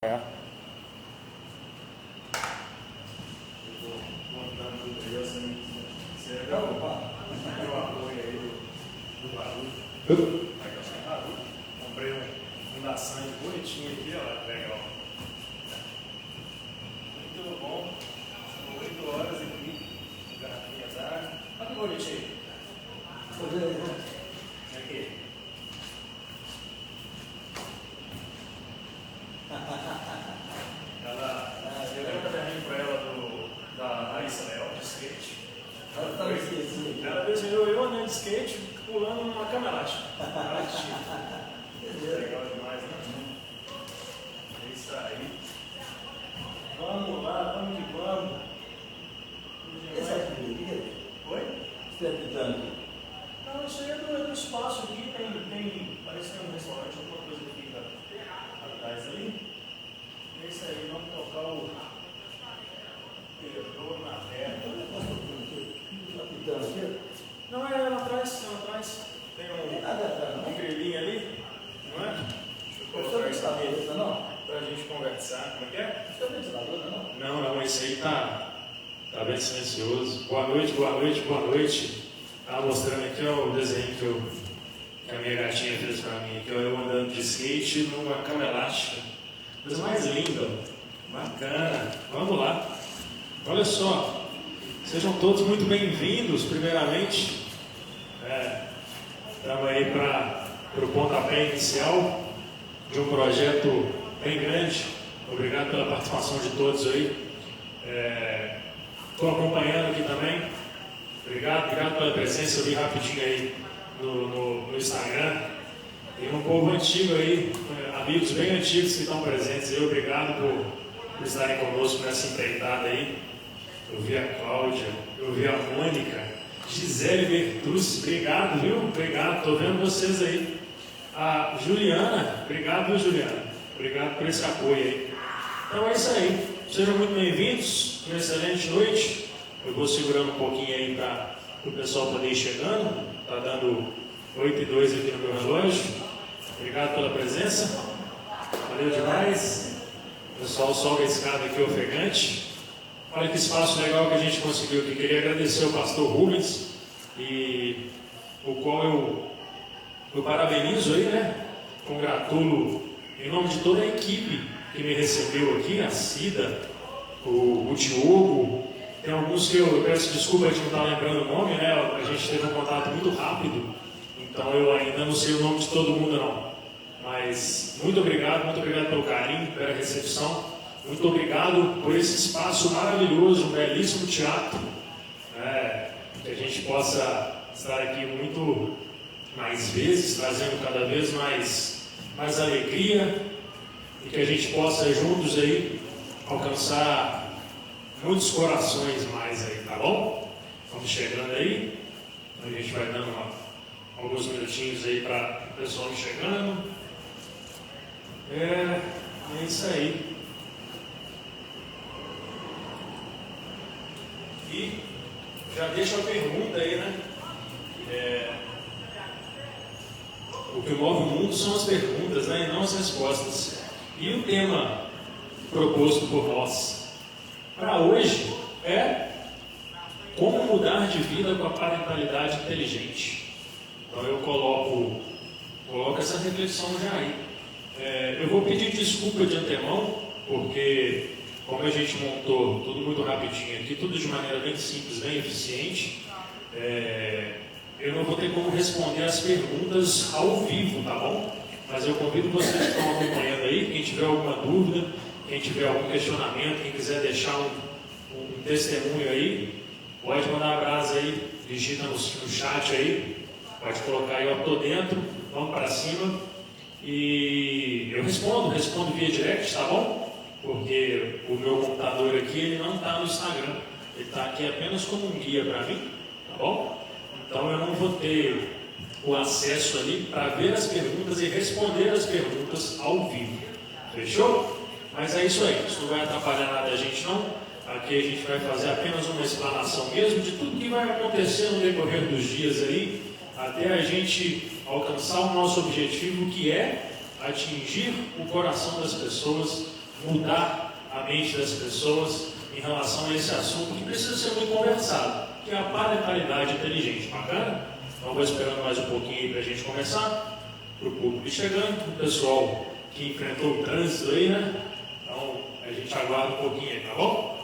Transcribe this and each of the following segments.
É. Comprei um lasanha bonitinho aqui, ó, legal. Muito bom. 8 horas aqui, garrafinha d'água. Olha que bonitinho. Aqui. Eu lembro também para ela da Raíssa Leal, de skate. Ela desenhou eu andando de skate, pulando numa cama elástica. Legal demais, né? É isso aí. Vamos lá, vamos que vamos. Essa aqui, o que é? Oi? Você está pintando aqui? Não, isso aí é do espaço aqui, parece que tem um restaurante, alguma coisa que fica atrás ali. É isso aí, vamos tocar o terror na terra. Está pintando aqui? Não, é lá atrás, tem um grilinho ali, não é? Deixa eu colocar isso aqui Não? pra gente conversar, como é que é? Você está ventilador, não? Não, esse aí tá bem silencioso. Boa noite, boa noite, boa noite. Estava mostrando aqui ó, o desenho que a minha gatinha fez para mim, que eu andando de skate numa cama elástica. Coisa mais linda, bacana. Vamos lá. Olha só, sejam todos muito bem-vindos, primeiramente. Estamos aí para o pontapé inicial de um projeto bem grande. Obrigado pela participação de todos aí. Estou acompanhando aqui também. Obrigado pela presença. Eu vi rapidinho aí no Instagram. Tem um povo antigo aí, amigos bem antigos que estão presentes aí. Obrigado por estarem conosco nessa empreitada aí. Eu vi a Cláudia, eu vi a Mônica, Gisele Bertucci, obrigado, viu? Obrigado, estou vendo vocês aí. A Juliana, obrigado, viu, Juliana? Obrigado por esse apoio aí. Então é isso aí. Sejam muito bem-vindos. Uma excelente noite. Eu vou segurando um pouquinho aí para o pessoal poder ir chegando. Está dando 8h02 aqui no meu relógio. Obrigado pela presença. Valeu demais. O pessoal sobe a escada aqui ofegante. Olha que espaço legal que a gente conseguiu aqui. Queria agradecer ao pastor Rubens, e o qual eu parabenizo aí, né? Congratulo em nome de toda a equipe que me recebeu aqui, a Cida, o Diogo. Tem alguns que eu peço desculpa de não estar lembrando o nome, né? A gente teve um contato muito rápido, então eu ainda não sei o nome de todo mundo não. Mas muito obrigado pelo carinho, pela recepção. Muito obrigado por esse espaço maravilhoso, um belíssimo teatro. Que a gente possa estar aqui muito mais vezes, trazendo cada vez mais alegria, e que a gente possa juntos aí alcançar muitos corações mais aí, tá bom? Vamos chegando aí, a gente vai dando alguns minutinhos aí para o pessoal chegando. É isso aí. E já deixa a pergunta aí, né? O que move o mundo são as perguntas, né? E não as respostas. E o tema proposto por nós para hoje é como mudar de vida com a parentalidade inteligente. Então eu coloco essa reflexão já aí. Eu vou pedir desculpa de antemão, porque como a gente montou tudo muito rapidinho aqui, tudo de maneira bem simples, bem eficiente, eu não vou ter como responder as perguntas ao vivo, tá bom? Mas eu convido vocês que estão acompanhando aí, quem tiver alguma dúvida, quem tiver algum questionamento, quem quiser deixar um testemunho aí, pode mandar abraço aí, digita no chat aí, pode colocar aí, eu estou dentro, vamos para cima, e eu respondo via direct, tá bom? Porque o meu computador aqui, ele não está no Instagram, ele está aqui apenas como um guia para mim, tá bom? Então eu não vou ter o acesso ali para ver as perguntas e responder as perguntas ao vivo, fechou? Mas é isso aí, isso não vai atrapalhar nada a gente não. Aqui a gente vai fazer apenas uma explanação mesmo de tudo que vai acontecer no decorrer dos dias aí, até a gente alcançar o nosso objetivo, que é atingir o coração das pessoas mudar a mente das pessoas em relação a esse assunto que precisa ser muito conversado, que é a parentalidade inteligente. Bacana? Então vou esperando mais um pouquinho aí para a gente começar, para o público chegando, o pessoal que enfrentou o trânsito aí, né? Então a gente aguarda um pouquinho aí, tá bom?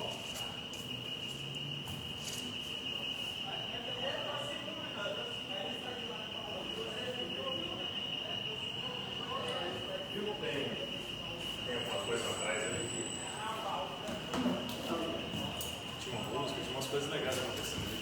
Tem alguma coisa atrás ali que... Tinha uma música, tinha umas coisas legais acontecendo ali.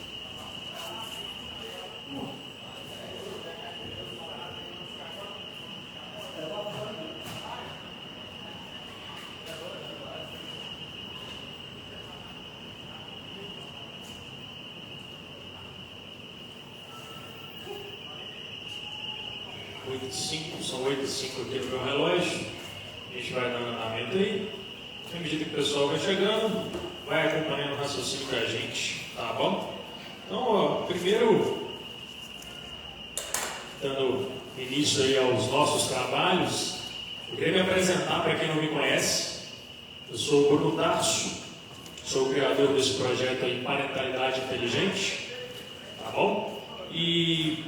8h05, são 8h05 aqui no meu relógio. A gente vai dando andamento aí. À medida que o pessoal vai chegando, vai acompanhando o raciocínio da gente, tá bom? Então, ó, primeiro, dando início aí aos nossos trabalhos, eu queria me apresentar para quem não me conhece. Eu sou o Bruno Tarso, sou o criador desse projeto aí, Parentalidade Inteligente, tá bom? E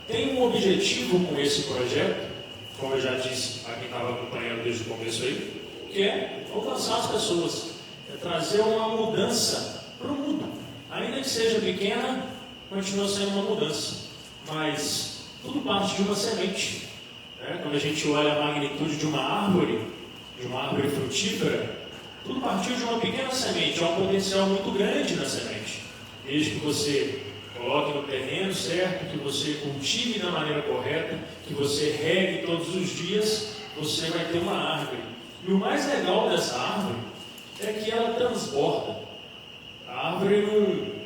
tem um objetivo com esse projeto, como eu já disse a quem estava acompanhando desde o começo aí, que é alcançar as pessoas, é trazer uma mudança para o mundo. Ainda que seja pequena, continua sendo uma mudança, mas tudo parte de uma semente. Né? Quando a gente olha a magnitude de uma árvore frutífera, tudo partiu de uma pequena semente, há um potencial muito grande na semente. Desde que você coloque no terreno certo, que você cultive da maneira correta, que você regue todos os dias, você vai ter uma árvore. E o mais legal dessa árvore é que ela transborda. A árvore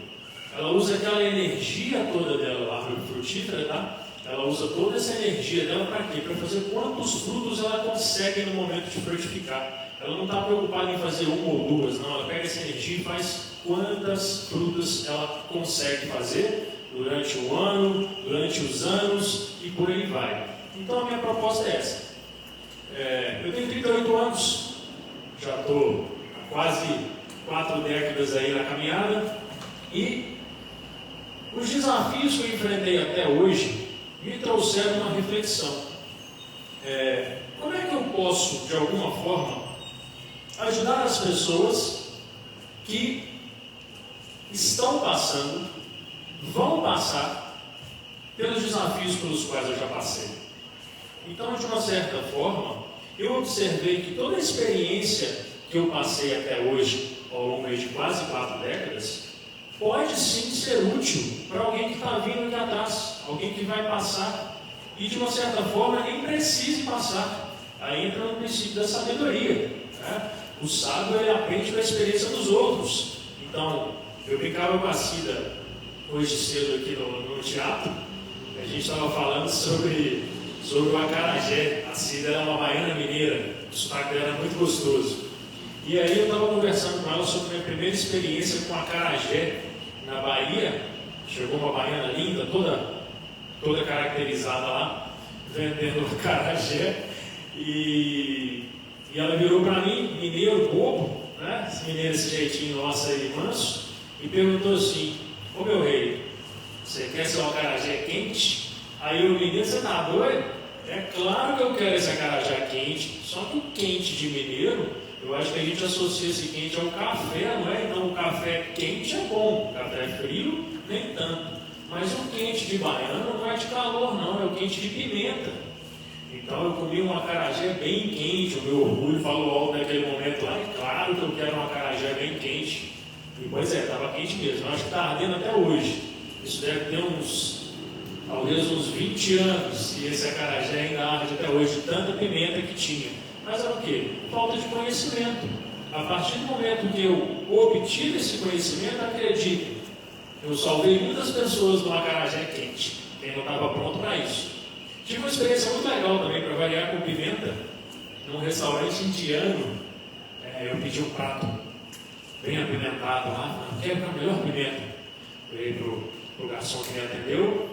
ela usa aquela energia toda dela, a árvore frutífera, tá? Ela usa toda essa energia dela para quê? Para fazer quantos frutos ela consegue no momento de frutificar. Ela não está preocupada em fazer uma ou duas, não. Ela pega essa energia e faz quantas frutas ela consegue fazer durante o ano, durante os anos e por aí vai. Então a minha proposta é essa. Eu tenho 38 anos, já estou há quase 4 décadas aí na caminhada e os desafios que eu enfrentei até hoje me trouxeram uma reflexão. Como é que eu posso, de alguma forma, ajudar as pessoas que estão passando, vão passar pelos desafios pelos quais eu já passei? Então, de uma certa forma, eu observei que toda a experiência que eu passei até hoje, ao longo de quase 4 décadas, pode sim ser útil para alguém que está vindo aqui atrás, alguém que vai passar, e de uma certa forma nem precise passar. Aí entra no princípio da sabedoria, né? O sábio ele aprende com a experiência dos outros. Então, eu brincava com a Cida hoje cedo aqui no teatro, a gente estava falando sobre o acarajé. A Cida era uma baiana mineira, o sotaque dela era muito gostoso. E aí eu estava conversando com ela sobre a minha primeira experiência com acarajé na Bahia. Chegou uma baiana linda, toda caracterizada lá, vendendo acarajé. E ela virou para mim, mineiro bobo, né? Esse mineiro, esse jeitinho nosso aí, manso, e perguntou assim: ô meu rei, você quer seu acarajé quente? Aí o mineiro, você tá doido? É claro que eu quero esse acarajé quente, só que o quente de mineiro, eu acho que a gente associa esse quente ao café, não é? Então o café quente é bom, o café frio nem tanto. Mas o quente de baiano não é de calor não, é o quente de pimenta. Então eu comi um acarajé bem quente, o meu orgulho falou alto naquele momento lá, é claro que eu quero um acarajé bem quente. E pois é, estava quente mesmo, eu acho que está ardendo até hoje. Isso deve ter talvez uns 20 anos, e esse acarajé ainda arde até hoje, tanta pimenta que tinha. Mas era o quê? Falta de conhecimento. A partir do momento que eu obtive esse conhecimento, acredito, eu salvei muitas pessoas do acarajé quente, quem não estava pronto para isso. Tive uma experiência muito legal também, para variar, com pimenta, num restaurante indiano. Eu pedi um prato bem apimentado lá, quero a melhor pimenta. Eu falei pro garçom que me atendeu,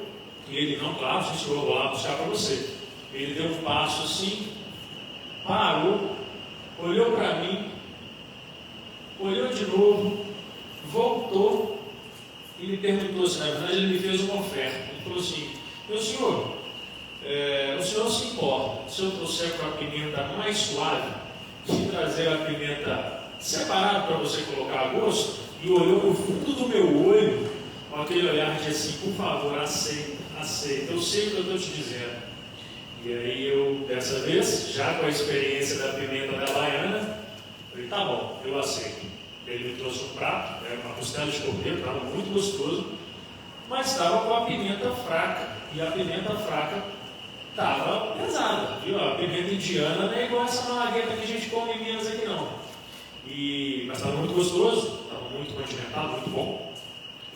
e ele, não, claro, gente, eu vou lá buscar para você. Ele deu um passo assim, parou, olhou para mim, olhou de novo, voltou e me perguntou assim, na verdade ele me fez uma oferta. Ele falou assim, meu senhor, o senhor se importa se eu trouxer com a pimenta mais suave, de trazer a pimenta separada para você colocar a gosto? E olhou no fundo do meu olho, com aquele olhar de assim, por favor, aceita, eu sei o que eu estou te dizendo. E aí eu, dessa vez, já com a experiência da pimenta da baiana, falei, tá bom, eu aceito. Ele me trouxe um prato, uma costela de cordeiro, estava muito gostoso, mas estava com a pimenta fraca, e a pimenta fraca estava pesada, viu? A pimenta indiana não é igual essa malagueta que a gente come em Minas aqui não. Mas estava muito gostoso, estava muito condimentado, muito bom.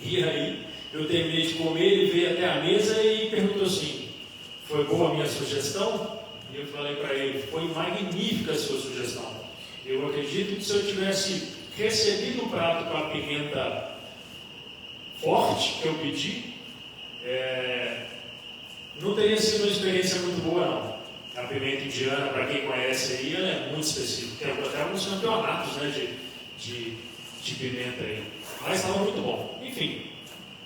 E aí eu terminei de comer, ele veio até a mesa e perguntou assim, foi boa a minha sugestão? E eu falei para ele, foi magnífica a sua sugestão. Eu acredito que se eu tivesse recebido o prato com a pimenta forte que eu pedi, não teria sido uma experiência muito boa não. A pimenta indiana, para quem conhece aí, ela é muito específica. Tem até alguns campeonatos, né, de pimenta aí. Mas estava muito bom. Enfim,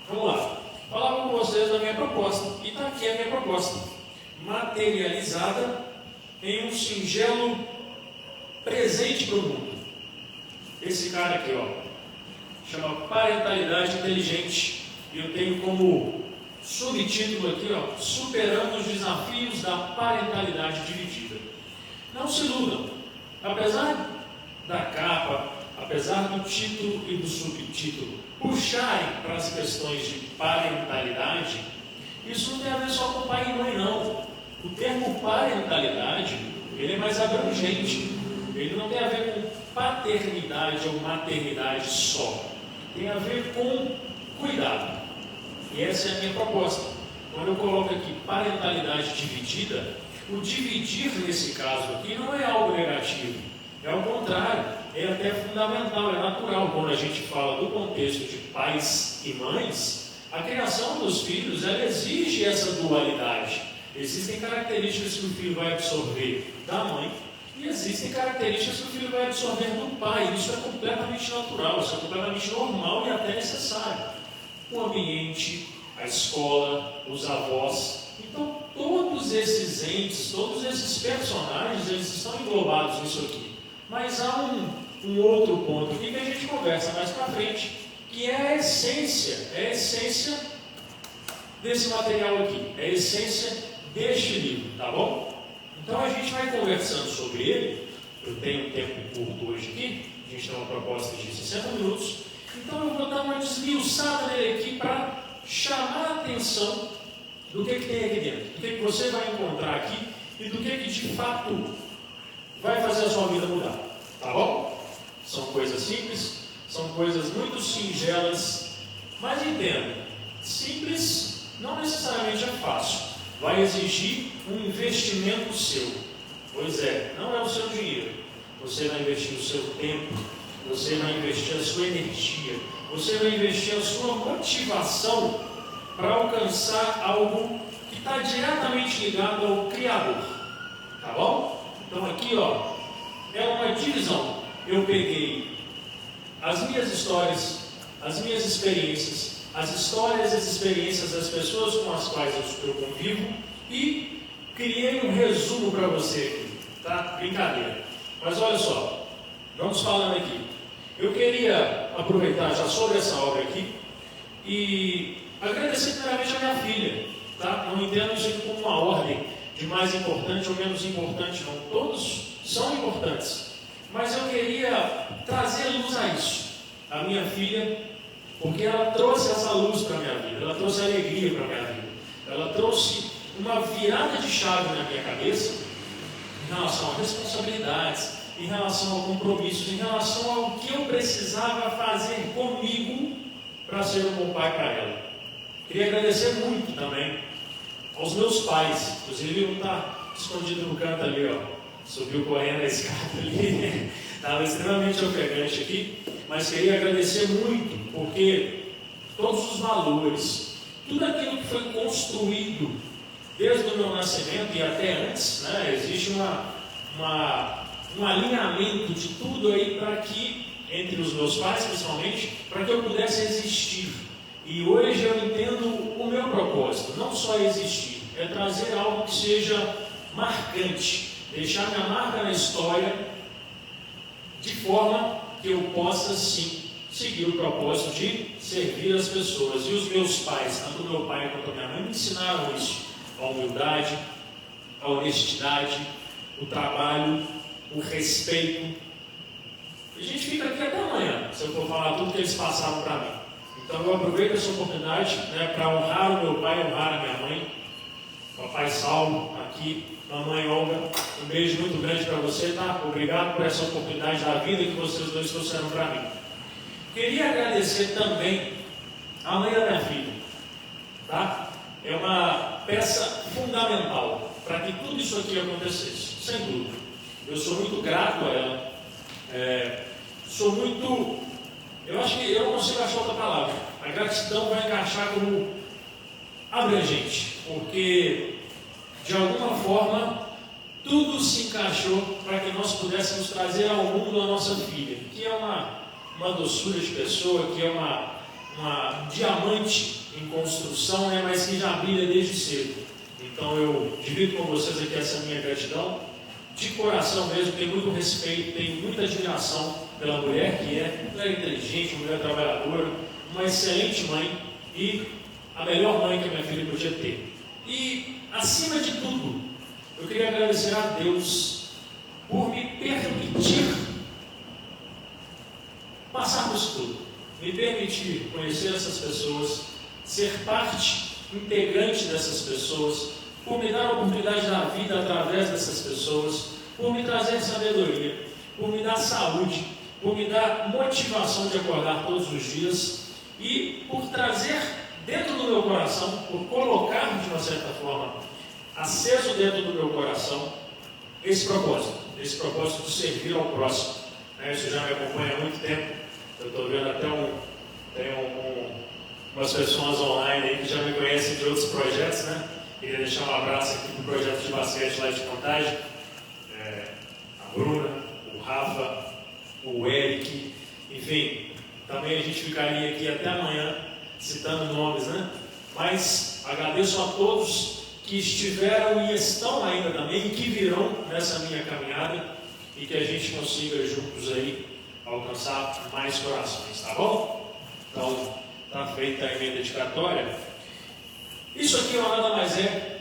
vamos lá. Falava com vocês da minha proposta. E está aqui a minha proposta. Materializada em um singelo presente para o mundo. Esse cara aqui, ó, chama Parentalidade Inteligente. E eu tenho como subtítulo aqui, ó, superando os desafios da parentalidade dividida. Não se iludam. Apesar da capa, apesar do título e do subtítulo puxarem para as questões de parentalidade, isso não tem a ver só com pai e mãe, não. O termo parentalidade, ele é mais abrangente. Ele não tem a ver com paternidade ou maternidade só. Tem a ver com cuidado. E essa é a minha proposta. Quando eu coloco aqui parentalidade dividida, o dividir nesse caso aqui não é algo negativo. É ao contrário, é até fundamental, é natural. Quando a gente fala do contexto de pais e mães, a criação dos filhos, ela exige essa dualidade. Existem características que o filho vai absorver da mãe e existem características que o filho vai absorver do pai. Isso é completamente natural, isso é completamente normal e até necessário. O ambiente, a escola, os avós. Então, todos esses entes, todos esses personagens, eles estão englobados nisso aqui. Mas há um outro ponto aqui que a gente conversa mais para frente, que é a essência desse material aqui, é a essência deste livro, tá bom? Então a gente vai conversando sobre ele. Eu tenho um tempo curto hoje aqui, a gente tem uma proposta de 60 minutos, então eu vou dar uma desmiuçada nele aqui para chamar a atenção do que tem aqui dentro, do que você vai encontrar aqui e do que de fato vai fazer a sua vida mudar, tá bom? São coisas simples, são coisas muito singelas, mas entenda, simples não necessariamente é fácil, vai exigir um investimento seu. Pois é, não é o seu dinheiro, você vai investir o seu tempo, você vai investir a sua energia, você vai investir a sua motivação para alcançar algo que está diretamente ligado ao Criador, tá bom? Então aqui, ó, é uma divisão. Eu peguei as minhas histórias, as minhas experiências, as histórias e as experiências das pessoas com as quais eu convivo e criei um resumo para você aqui, tá? Brincadeira. Mas olha só, vamos falando aqui. Eu queria aproveitar já sobre essa obra aqui e agradecer primeiramente a minha filha, tá? Não entendo isso como uma ordem de mais importante ou menos importante, não. Todos são importantes. Mas eu queria trazer luz a isso. A minha filha, porque ela trouxe essa luz para a minha vida, ela trouxe alegria para a minha vida, ela trouxe uma virada de chave na minha cabeça em relação a responsabilidades, em relação a compromissos, em relação ao que eu precisava fazer comigo para ser um bom pai para ela. Queria agradecer muito também aos meus pais, inclusive um está escondido no canto ali, ó, subiu correndo a escada ali, estava extremamente ofegante aqui, mas queria agradecer muito, porque todos os valores, tudo aquilo que foi construído desde o meu nascimento e até antes, né, existe um alinhamento de tudo aí para que, entre os meus pais principalmente, para que eu pudesse existir. E hoje eu entendo o meu propósito, não só existir, é trazer algo que seja marcante, deixar minha marca na história, de forma que eu possa sim seguir o propósito de servir as pessoas. E os meus pais, tanto meu pai quanto a minha mãe, me ensinaram isso: a humildade, a honestidade, o trabalho, o respeito. A gente fica aqui até amanhã, se eu for falar tudo que eles passaram para mim. Então eu aproveito essa oportunidade, para honrar o meu pai, honrar a minha mãe. Papai Saulo, aqui, mamãe Olga, um beijo muito grande para você, tá? Obrigado por essa oportunidade da vida que vocês dois trouxeram para mim. Queria agradecer também a mãe da minha filha, tá? É uma peça fundamental para que tudo isso aqui acontecesse, sem dúvida. Eu sou muito grato a ela, eu acho que eu não consigo achar outra palavra. A gratidão vai encaixar como abrangente, porque de alguma forma tudo se encaixou para que nós pudéssemos trazer ao mundo a nossa filha, que é uma doçura de pessoa, que é uma diamante em construção, mas que já brilha desde cedo. Então eu divido com vocês aqui essa minha gratidão, de coração mesmo. Tenho muito respeito, tenho muita admiração pela mulher que é, mulher inteligente, mulher trabalhadora, uma excelente mãe e a melhor mãe que a minha filha podia ter. E acima de tudo, eu queria agradecer a Deus por me permitir passar por isso tudo, me permitir conhecer essas pessoas, ser parte integrante dessas pessoas, por me dar a oportunidade da vida através dessas pessoas, por me trazer sabedoria, por me dar saúde, por me dar motivação de acordar todos os dias e por trazer dentro do meu coração, por colocar de uma certa forma aceso dentro do meu coração esse propósito de servir ao próximo. Isso já me acompanha há muito tempo. Eu estou vendo até umas pessoas online aí que já me conhecem de outros projetos, né? Queria deixar um abraço aqui para o projeto de basquete lá de Contagem, a Bruna, o Rafa, o Eric, enfim, também a gente ficaria aqui até amanhã citando nomes, né? Mas agradeço a todos que estiveram e estão ainda também, e que virão nessa minha caminhada, e que a gente consiga juntos aí alcançar mais corações, tá bom? Então, está feita a minha dedicatória. Isso aqui nada mais é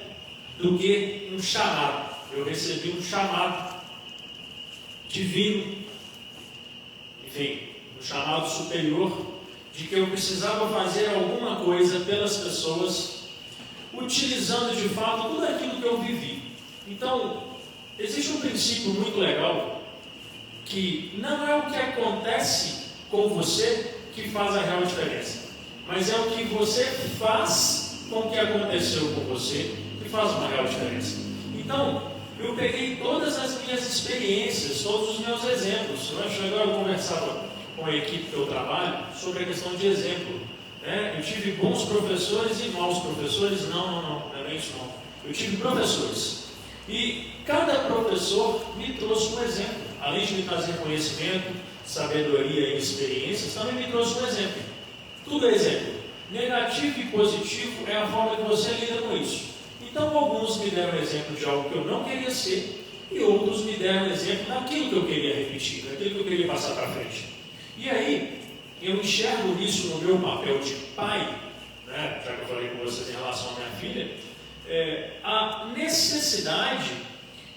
do que um chamado. Eu recebi um chamado divino, enfim, um chamado superior, de que eu precisava fazer alguma coisa pelas pessoas, utilizando de fato tudo aquilo que eu vivi. Então, existe um princípio muito legal, que não é o que acontece com você que faz a real diferença, mas é o que você faz com o que aconteceu com você que faz uma real diferença. Então, eu peguei todas as minhas experiências, todos os meus exemplos. Agora eu conversava com a equipe que eu trabalho sobre a questão de exemplo. Eu tive bons professores e maus professores. Não é isso não. Eu tive professores. E cada professor me trouxe um exemplo. Além de me trazer conhecimento, sabedoria e experiências, também me trouxe um exemplo. Tudo é exemplo. Negativo e positivo é a forma que você lida com isso. Então, alguns me deram exemplo de algo que eu não queria ser, e outros me deram exemplo daquilo que eu queria repetir, daquilo que eu queria passar para frente. E aí, eu enxergo nisso no meu papel de pai, já que eu falei com vocês em relação à minha filha, a necessidade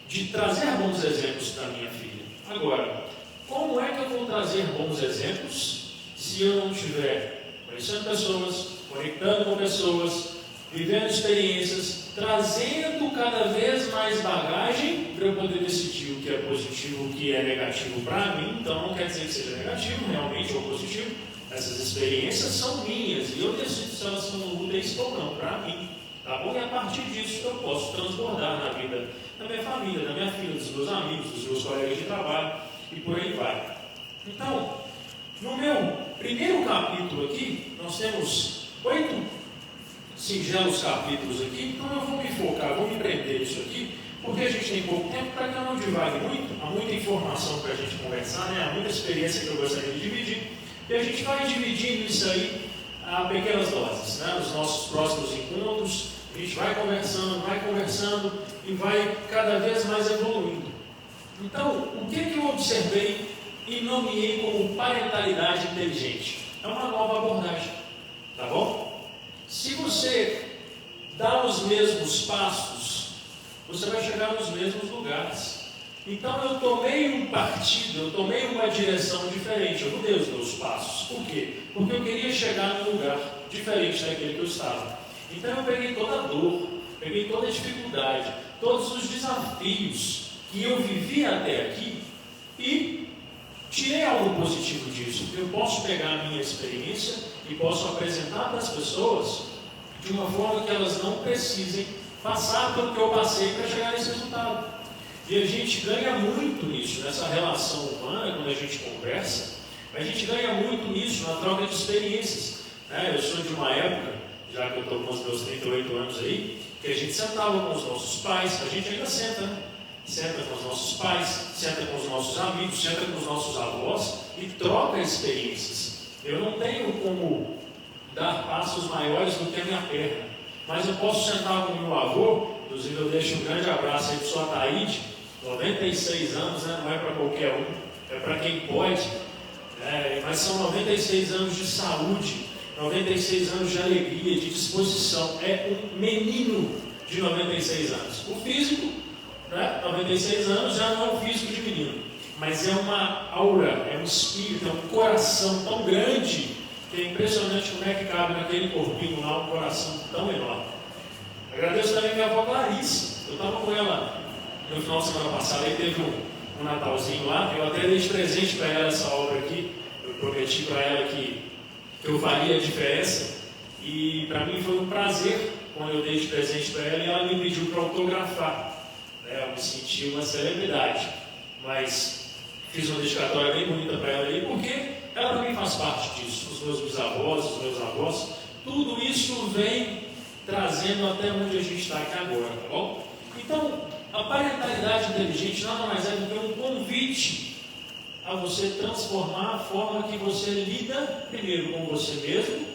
de trazer bons exemplos para minha filha. Agora, como é que eu vou trazer bons exemplos se eu não estiver conhecendo pessoas, conectando com pessoas, vivendo experiências, trazendo cada vez mais bagagem para eu poder decidir o que é positivo, o que é negativo para mim? Então não quer dizer que seja negativo realmente ou positivo. Essas experiências são minhas e eu decido se elas são úteis ou não para mim, tá bom? E a partir disso eu posso transbordar na vida da minha família, da minha filha, dos meus amigos, dos meus colegas de trabalho e por aí vai. Então, no meu primeiro capítulo aqui, nós temos 8 singelos capítulos aqui, então eu vou me focar, vou me prender nisso aqui, Porque a gente tem pouco tempo, para que eu não divague muito, há muita informação para a gente conversar, né? Há muita experiência que eu gostaria de dividir, e a gente vai dividindo isso aí a pequenas doses, né? Nos nossos próximos encontros, a gente vai conversando e vai cada vez mais evoluindo. Então, o que eu observei e nomeei como parentalidade inteligente? É uma nova abordagem, tá bom? Se você dá os mesmos passos, você vai chegar nos mesmos lugares. Então eu tomei um partido, eu tomei uma direção diferente, eu mudei os meus passos. Por quê? Porque eu queria chegar num lugar diferente daquele que eu estava. Então eu peguei toda a dor, peguei toda a dificuldade, todos os desafios que eu vivi até aqui e tirei algo positivo disso. Eu posso pegar a minha experiência e posso apresentar para as pessoas de uma forma que elas não precisem passar pelo que eu passei para chegar nesse resultado. E a gente ganha muito nisso, nessa relação humana, quando a gente conversa, a gente ganha muito nisso, na troca de experiências. Eu sou de uma época, já que eu estou com os meus 38 anos aí, que a gente sentava com os nossos pais, a gente ainda senta, né? Senta com os nossos pais, senta com os nossos amigos, senta com os nossos avós e troca experiências. Eu não tenho como dar passos maiores do que a minha perna, mas eu posso sentar com o meu avô, inclusive eu deixo um grande abraço aí para o seu Ataíde, 96 anos, né? Não é para qualquer um, é para quem pode, mas são 96 anos de saúde, 96 anos de alegria, de disposição. É um menino de 96 anos. O físico, 96 anos já não é um físico de menino, mas é uma aura, é um espírito, é um coração tão grande que é impressionante como é que cabe naquele corpinho lá um coração tão enorme. Agradeço também minha avó Clarice. Eu estava com ela no final de semana passada, aí teve um Natalzinho lá, eu até dei de presente para ela essa obra aqui. Eu prometi para ela que eu faria a diferença, e para mim foi um prazer quando eu dei de presente para ela e ela me pediu para autografar. Eu me senti uma celebridade, mas fiz uma dedicatória bem bonita para ela aí, porque ela também faz parte disso. Os meus bisavós, os meus avós, tudo isso vem trazendo até onde a gente está aqui agora, tá bom? Então, a parentalidade inteligente nada mais é do que um convite a você transformar a forma que você lida primeiro com você mesmo,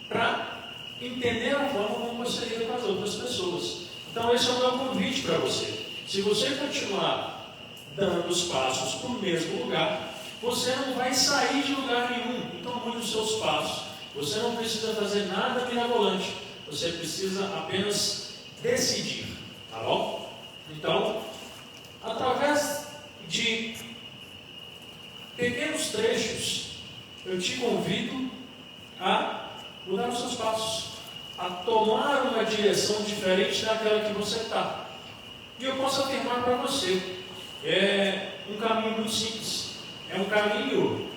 para entender a forma como você lida com as outras pessoas. Então esse é o meu convite para você. Se você continuar dando os passos para o mesmo lugar, você não vai sair de lugar nenhum. Então mude os seus passos. Você não precisa fazer nada mirabolante. Você precisa apenas decidir, tá bom? Então, através de pequenos trechos, eu te convido a mudar os seus passos, a tomar uma direção diferente daquela que você está. E eu posso afirmar para você, é um caminho muito simples, é um caminho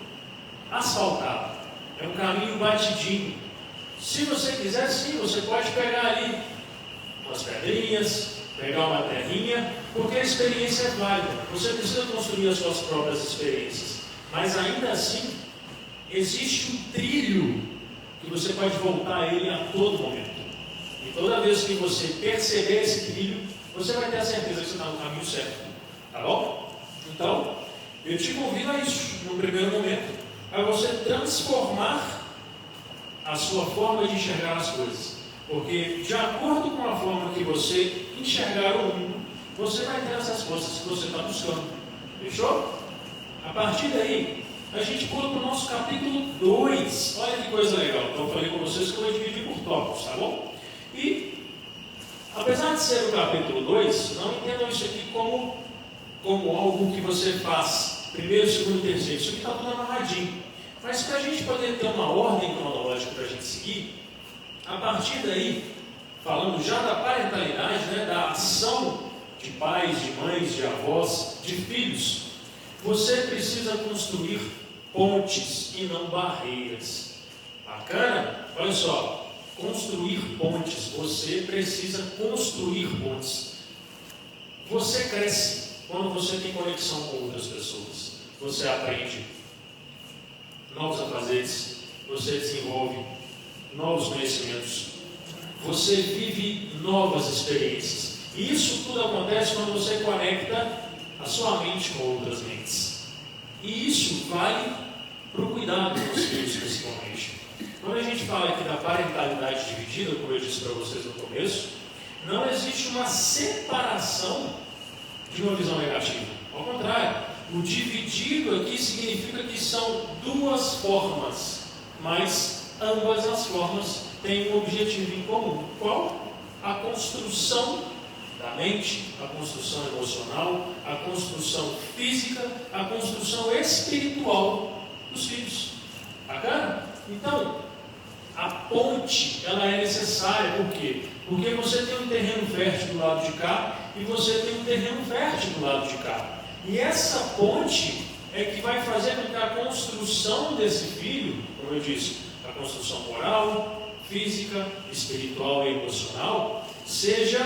asfaltado, é um caminho batidinho. Se você quiser, sim, você pode pegar ali umas pedrinhas, pegar uma terrinha, porque a experiência é válida. Você precisa construir as suas próprias experiências, mas ainda assim existe um trilho que você pode voltar a ele a todo momento. E toda vez que você perceber esse trilho, você vai ter a certeza que você está no caminho certo, tá bom? Então, eu te convido a isso, no primeiro momento, a você transformar a sua forma de enxergar as coisas. Porque, de acordo com a forma que você enxergar o mundo, você vai ter as respostas que você está buscando. Fechou? A partir daí, a gente pula para o nosso capítulo 2. Olha que coisa legal. Então, eu falei com vocês que eu vou dividir por tópicos, tá bom? E, apesar de ser o capítulo 2, não entendam isso aqui como algo que você faz primeiro, segundo e terceiro. Isso aqui está tudo amarradinho. Mas para a gente poder ter uma ordem cronológica para a gente seguir, a partir daí, falando já da parentalidade, da ação de pais, de mães, de avós, de filhos, você precisa construir pontes e não barreiras. Bacana? Olha só, construir pontes, você precisa construir pontes. Você cresce quando você tem conexão com outras pessoas. Você aprende novos afazeres, você desenvolve novos conhecimentos, você vive novas experiências. E isso tudo acontece quando você conecta a sua mente com outras mentes. E isso vale para o cuidado com os filhos, principalmente. Quando a gente fala aqui da parentalidade dividida, como eu disse para vocês no começo, não existe uma separação de uma visão negativa. Ao contrário, o dividido aqui significa que são duas formas, mas ambas as formas têm um objetivo em comum. Qual? A construção da mente, a construção emocional, a construção física, a construção espiritual dos filhos. Bacana? Então, a ponte, ela é necessária. Por quê? Porque você tem um terreno fértil do lado de cá e você tem um terreno fértil do lado de cá. E essa ponte é que vai fazer com que a construção desse filho, como eu disse, a construção moral, física, espiritual e emocional, seja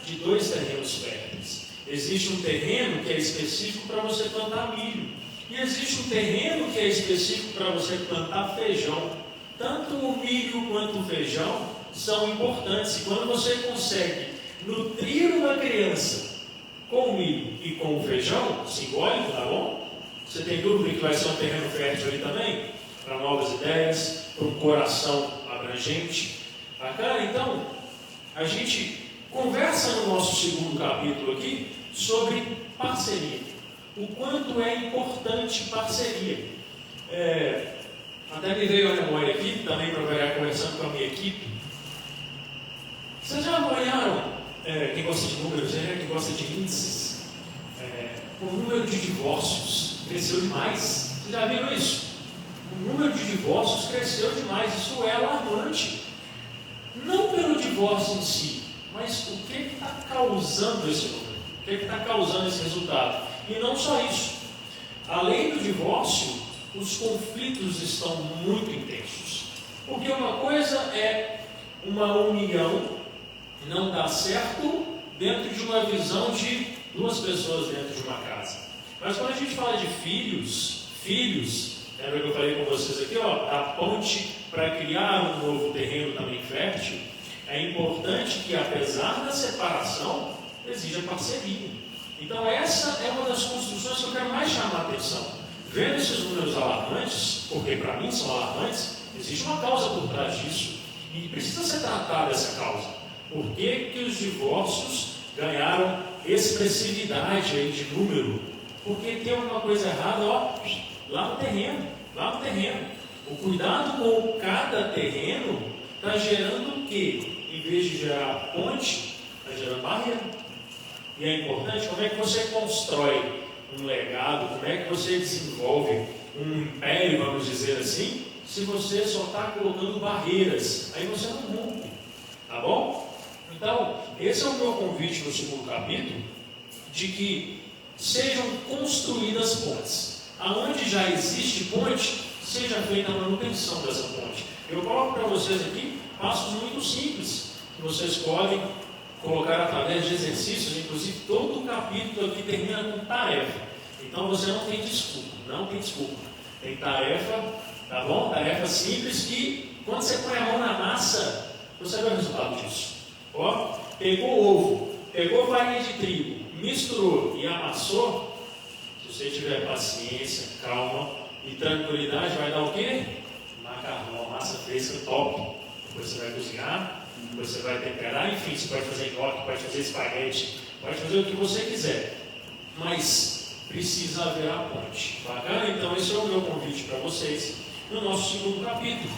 de dois terrenos férteis. Existe um terreno que é específico para você plantar milho. E existe um terreno que é específico para você plantar feijão. Tanto o milho quanto o feijão são importantes. E quando você consegue nutrir uma criança com o milho e com o feijão, simbólico, tá bom? Você tem dúvida que vai ser um terreno fértil ali também? Para novas ideias, para um coração abrangente. Bacana? Então, a gente conversa no nosso segundo capítulo aqui sobre parceria. O quanto é importante parceria. Até me veio a memória aqui, também para variar, conversando com a minha equipe. Vocês já avaliaram, quem gosta de números, quem gosta de índices, o número de divórcios cresceu demais? Vocês já viram isso? O número de divórcios cresceu demais, isso é alarmante. Não pelo divórcio em si, mas o que está causando esse número? O que está causando esse resultado? E não só isso. Além do divórcio, os conflitos estão muito intensos. Porque uma coisa é uma união não dar certo dentro de uma visão de duas pessoas dentro de uma casa. Mas quando a gente fala de filhos, lembra que eu falei com vocês aqui, a ponte para criar um novo terreno também fértil, é importante que, apesar da separação, exija parceria. Então essa é uma das construções que eu quero mais chamar a atenção. Vendo esses números alarmantes, porque para mim são alarmantes, existe uma causa por trás disso. E precisa ser tratada essa causa. Por que que os divórcios ganharam expressividade aí de número? Porque tem alguma coisa errada, lá no terreno. O cuidado com cada terreno está gerando o quê? Em vez de gerar ponte, está gerando barreira. E é importante como é que você constrói um legado, como é que você desenvolve um império, vamos dizer assim, se você só está colocando barreiras. Aí você não rompe, tá bom? Então, esse é o meu convite no segundo capítulo, de que sejam construídas pontes. Aonde já existe ponte, seja feita a manutenção dessa ponte. Eu coloco para vocês aqui passos muito simples, que vocês podem colocar através de exercícios. Inclusive todo o capítulo aqui termina com tarefa. Então você não tem desculpa. Tem tarefa, tá bom? Tarefa simples que, quando você põe a mão na massa, você vê o resultado disso. Pegou ovo, pegou farinha de trigo, misturou e amassou. Se você tiver paciência, calma e tranquilidade, vai dar o quê? Macarrão, uma massa fresca top. Depois você vai cozinhar, depois você vai temperar, enfim, você pode fazer nhoque, pode fazer espaguete, pode fazer o que você quiser. Mas precisa haver a ponte. Bacana? Então esse é o meu convite para vocês no nosso segundo capítulo.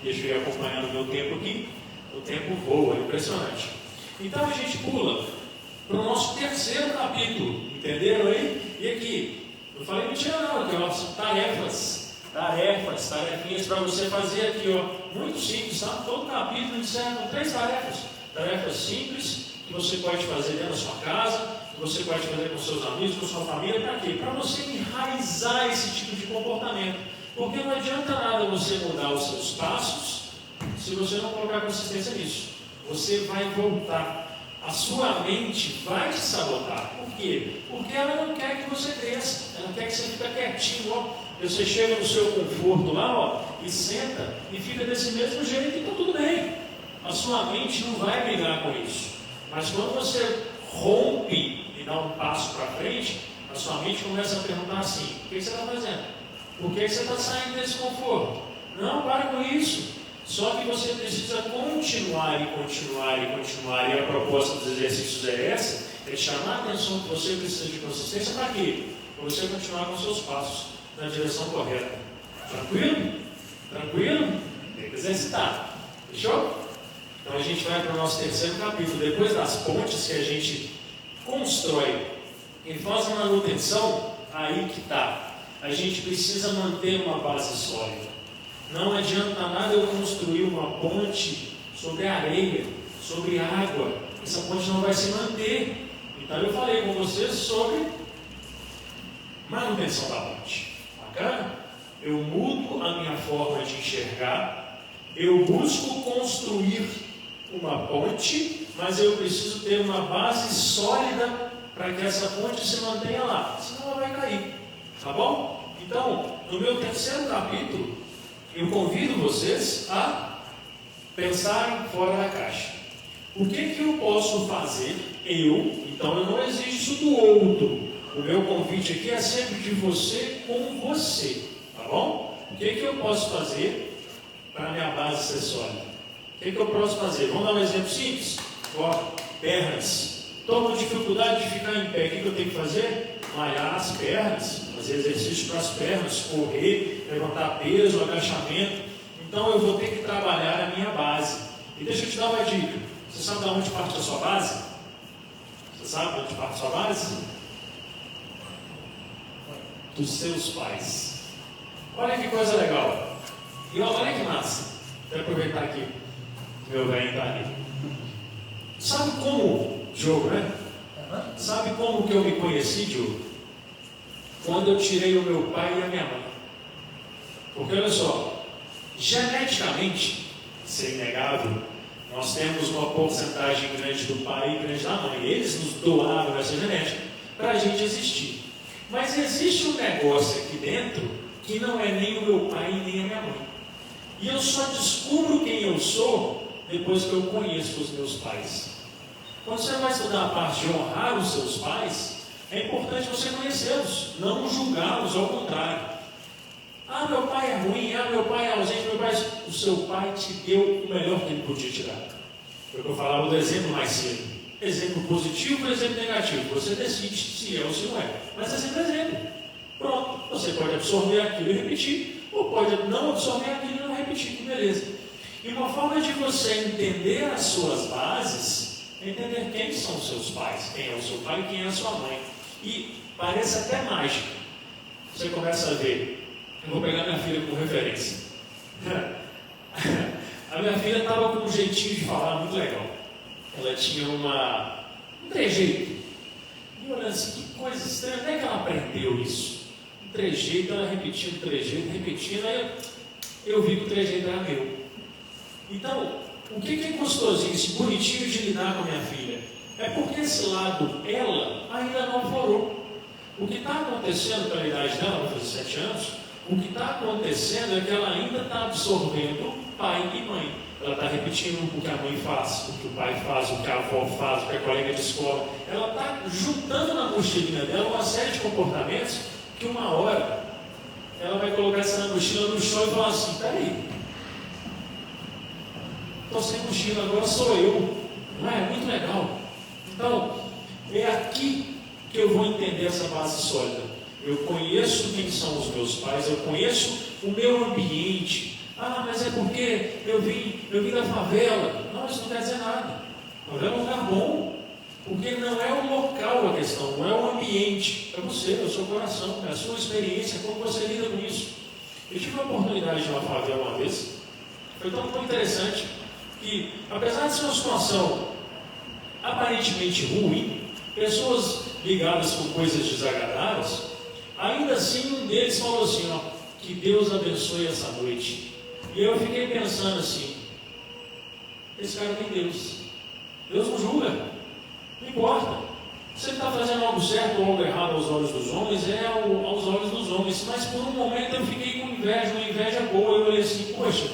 Deixa eu ir acompanhando o meu tempo aqui. O tempo voa, é impressionante. Então a gente pula para o nosso terceiro capítulo. Entenderam aí? E aqui, não falei mentira não, aqui são tarefinhas para você fazer aqui, muito simples, tá? Todo capítulo serve com 3 tarefas. Tarefas simples, que você pode fazer dentro da sua casa, que você pode fazer com seus amigos, com sua família. Para quê? Para você enraizar esse tipo de comportamento. Porque não adianta nada você mudar os seus passos se você não colocar consistência nisso. Você vai voltar. A sua mente vai te sabotar. Por quê? Porque ela não quer que você cresça. Ela quer que você fique quietinho. Você chega no seu conforto lá, e senta e fica desse mesmo jeito e está tudo bem. A sua mente não vai brigar com isso. Mas quando você rompe e dá um passo para frente, a sua mente começa a perguntar assim: o que você está fazendo? Por que você está saindo desse conforto? Não, para com isso. Só que você precisa continuar e continuar e continuar. E a proposta dos exercícios é essa: é chamar a atenção que você precisa de consistência para quê? Para você continuar com seus passos na direção correta. Tranquilo? Tranquilo? Tem que exercitar. Fechou? Então a gente vai para o nosso terceiro capítulo. Depois das pontes que a gente constrói e faz a manutenção, aí que está. A gente precisa manter uma base sólida. Não adianta nada eu construir uma ponte sobre areia, sobre água. Essa ponte não vai se manter. Então eu falei com vocês sobre manutenção da ponte. Bacana? Eu mudo a minha forma de enxergar. Eu busco construir uma ponte, mas eu preciso ter uma base sólida para que essa ponte se mantenha lá. Senão ela vai cair. Tá bom? Então, no meu terceiro capítulo, eu convido vocês a pensarem fora da caixa. O que eu posso fazer? Então eu não exijo do outro. O meu convite aqui é sempre de você com você. Tá bom? O que eu posso fazer para a minha base ser sólida? O que eu posso fazer? Vamos dar um exemplo simples? Ó, pernas. Estou com dificuldade de ficar em pé. O que eu tenho que fazer? Malhar as pernas. Fazer exercício para as pernas, correr, levantar peso, agachamento. Então eu vou ter que trabalhar a minha base. E deixa eu te dar uma dica. Você sabe de onde parte a sua base? Você sabe de onde parte a sua base? Dos seus pais. Olha que coisa legal. E olha que massa. Vou aproveitar aqui. Meu velho está ali. Sabe como, Diogo, né? Sabe como que eu me conheci, Diogo? Quando eu tirei o meu pai e a minha mãe. Porque olha só, geneticamente, isso é inegável, nós temos uma porcentagem grande do pai e grande da mãe. Eles nos doaram essa genética para a gente existir. Mas existe um negócio aqui dentro que não é nem o meu pai e nem a minha mãe. E eu só descubro quem eu sou depois que eu conheço os meus pais. Quando você vai estudar a parte de honrar os seus pais, é importante você conhecê-los, não julgá-los, ao contrário. Ah, meu pai é ruim, meu pai é ausente, o seu pai te deu o melhor que ele podia te dar. Foi o que eu falava do exemplo mais cedo. Exemplo positivo e exemplo negativo. Você decide se é ou se não é. Mas é sempre exemplo. Pronto. Você pode absorver aquilo e repetir, ou pode não absorver aquilo e não repetir, que beleza. E uma forma de você entender as suas bases é entender quem são os seus pais, quem é o seu pai e quem é a sua mãe. E parece até mágico. Você começa a ver. Eu vou pegar minha filha como referência. A minha filha estava com um jeitinho de falar muito legal. Ela tinha um trejeito. E olhando assim, que coisa estranha. Onde é que ela aprendeu isso? Um trejeito, ela repetindo, repetindo. Aí eu vi que o trejeito era meu. Então, o que é gostosinho, esse bonitinho de lidar com a minha filha? É porque esse lado, ela ainda não aflorou. O que está acontecendo pela idade dela, vai fazer 7 anos, o que está acontecendo é que ela ainda está absorvendo pai e mãe. Ela está repetindo o que a mãe faz, o que o pai faz, o que a avó faz, o que a colega de escola. Ela está juntando na mochilinha dela uma série de comportamentos que uma hora ela vai colocar essa mochila no chão e falar assim: peraí, estou sem mochila, agora sou eu. Não é? Muito legal. Então, é aqui que eu vou entender essa base sólida. Eu conheço quem são os meus pais, eu conheço o meu ambiente. Ah, mas é porque eu vim da favela. Não, isso não quer dizer nada. A favela é um lugar bom, porque não é o local a questão, não é o ambiente. É você, é o seu coração, é a sua experiência, como você lida com isso. Eu tive a oportunidade de ir uma favela uma vez. Foi tão interessante que, apesar de ser uma situação aparentemente ruim, pessoas ligadas com coisas desagradáveis, ainda assim um deles falou assim: ó, que Deus abençoe essa noite. E eu fiquei pensando assim: esse cara tem Deus. Deus não julga, não importa. Se ele está fazendo algo certo ou algo errado aos olhos dos homens, é aos olhos dos homens. Mas por um momento eu fiquei com inveja, uma inveja boa. Eu olhei assim: poxa,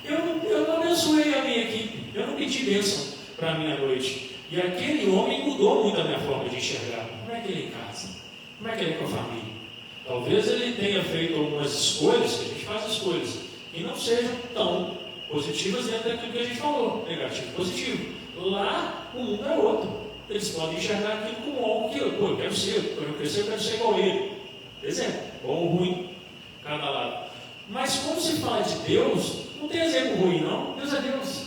eu não abençoei a minha equipe, eu não pedi bênção para a minha noite. E aquele homem mudou muito a minha forma de enxergar. Como é que ele é em casa? Como é que ele é com a família? Talvez ele tenha feito algumas escolhas, que a gente faz escolhas, que não sejam tão positivas dentro daquilo que a gente falou, negativo e positivo. Lá, o mundo é outro. Eles podem enxergar aquilo como algo que eu quero ser, quando eu crescer, eu quero ser igual a ele. Exemplo, bom ou ruim, cada lado. Mas quando se fala de Deus, não tem exemplo ruim, não. Deus é Deus.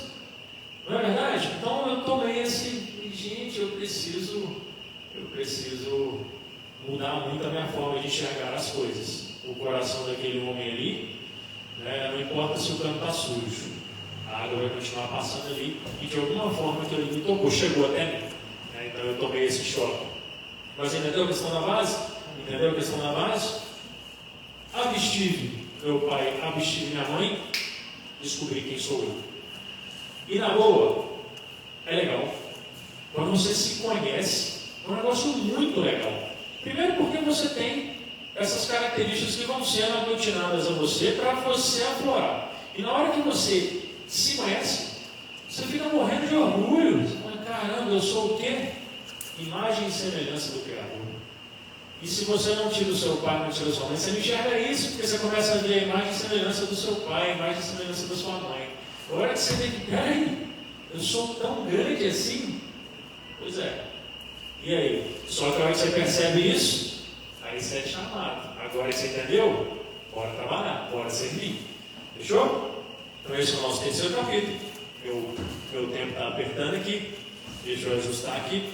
Não é verdade? Então eu tomei gente, eu preciso mudar muito a minha forma de enxergar as coisas. O coração daquele homem ali, né, não importa se o campo está sujo, a água vai continuar passando ali, e de alguma forma aquilo ali me tocou, chegou até mim. Né, então eu tomei esse choque. Mas entendeu a questão da base? Entendeu a questão da base? Abstive meu pai, abstive minha mãe, descobri quem sou eu. E na boa, é legal. Quando você se conhece, é um negócio muito legal. Primeiro porque você tem essas características que vão sendo aglutinadas a você para você aflorar. E na hora que você se conhece, você fica morrendo de orgulho. Você fala, caramba, eu sou o quê? Imagem e semelhança do Criador. E se você não tira o seu pai, não tira a sua mãe, você não enxerga isso, porque você começa a ver a imagem e semelhança do seu pai, a imagem e semelhança da sua mãe. A hora que você vê que, peraí, eu sou tão grande assim? Pois é. E aí? Só que a hora que você percebe isso, aí você é chamado. Agora você entendeu? Bora trabalhar, bora servir. Fechou? Então esse é o nosso terceiro capítulo. Meu tempo está apertando aqui. Deixa eu ajustar aqui.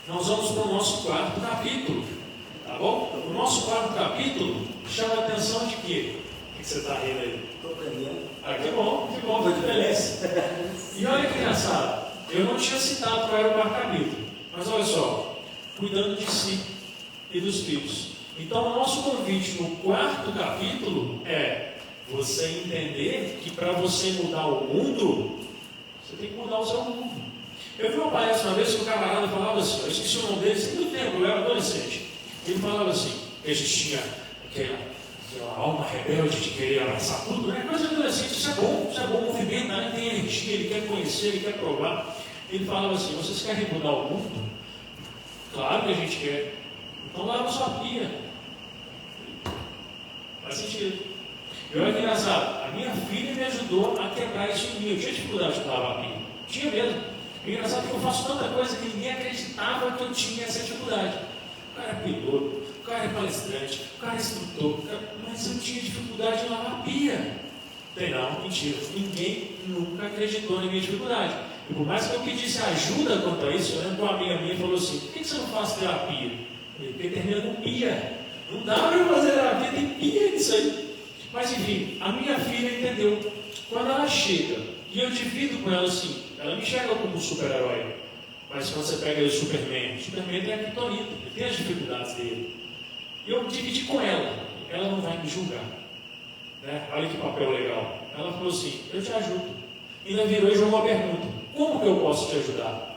Nós vamos para o nosso quarto capítulo. Tá bom? O nosso quarto capítulo chama a atenção de quê? O que você está rindo aí? Estou aprendendo. Ah, que bom, muito feliz. E olha que engraçado, eu não tinha citado qual era o quarto capítulo, mas olha só, cuidando de si e dos filhos. Então, o nosso convite no quarto capítulo é você entender que para você mudar o mundo, você tem que mudar o seu mundo. Eu vi uma palestra uma vez que o camarada falava assim, eu esqueci o nome dele, tem muito tempo, eu era adolescente. Ele falava assim, que a gente tinha aquela alma rebelde de querer abraçar tudo, né? Coisa de adolescente, isso é bom, movimento, né? Tem energia, ele quer conhecer, ele quer provar. Ele falava assim, vocês querem mudar o mundo? Claro que a gente quer. Então lava sua pia. Faz sentido. E olha que engraçado, a minha filha me ajudou a quebrar isso em mim. Eu tinha dificuldade de lavar a pia. Tinha mesmo. E engraçado que eu faço tanta coisa que ninguém acreditava que eu tinha essa dificuldade. O cara é piloto, o cara é palestrante, o cara é instrutor, mas eu tinha dificuldade de lavar a pia. Tem não, mentira. Ninguém nunca acreditou na minha dificuldade. E por mais que eu pedisse ajuda quanto a isso, eu lembro que uma amiga minha falou assim, por que você não faz terapia? Porque termina com pia. Não dá para eu fazer terapia, tem pia nisso aí. Mas enfim, a minha filha entendeu. Quando ela chega, e eu divido com ela assim, ela me enxerga como um super-herói. Mas quando você pega o Superman tem a criptonita, ele tem as dificuldades dele. E eu dividi com ela não vai me julgar. Né? Olha que papel legal. Ela falou assim, eu te ajudo. E ainda virou e jogou uma pergunta, como que eu posso te ajudar?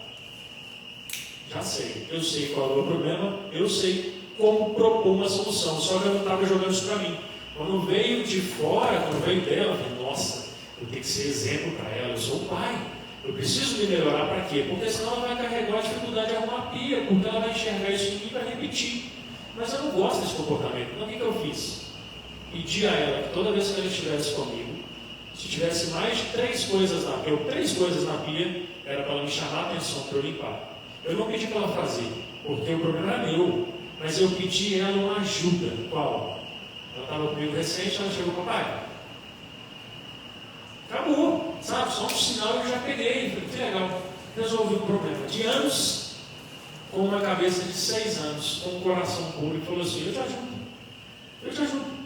Já sei, eu sei qual é o meu problema, eu sei como propor uma solução, só que eu não estava jogando isso para mim. Quando veio de fora, quando veio dela, eu falei, nossa, eu tenho que ser exemplo para ela, eu sou o pai. Eu preciso me melhorar para quê? Porque senão ela vai carregar a dificuldade de arrumar a pia, porque ela vai enxergar isso em mim e vai repetir. Mas eu não gosto desse comportamento. Então o que eu fiz? Pedi a ela que toda vez que ela estivesse comigo, se tivesse mais de 3 coisas na pia, era para ela me chamar a atenção para eu limpar. Eu não pedi para ela fazer, porque o problema era meu, mas eu pedi a ela uma ajuda. Qual? Ela estava comigo recente, ela chegou, papai, acabou, sabe? Só um sinal eu já peguei. Falei, que legal. Resolvi um problema de anos, com uma cabeça de 6 anos, com um coração puro, e falou assim, eu te ajudo.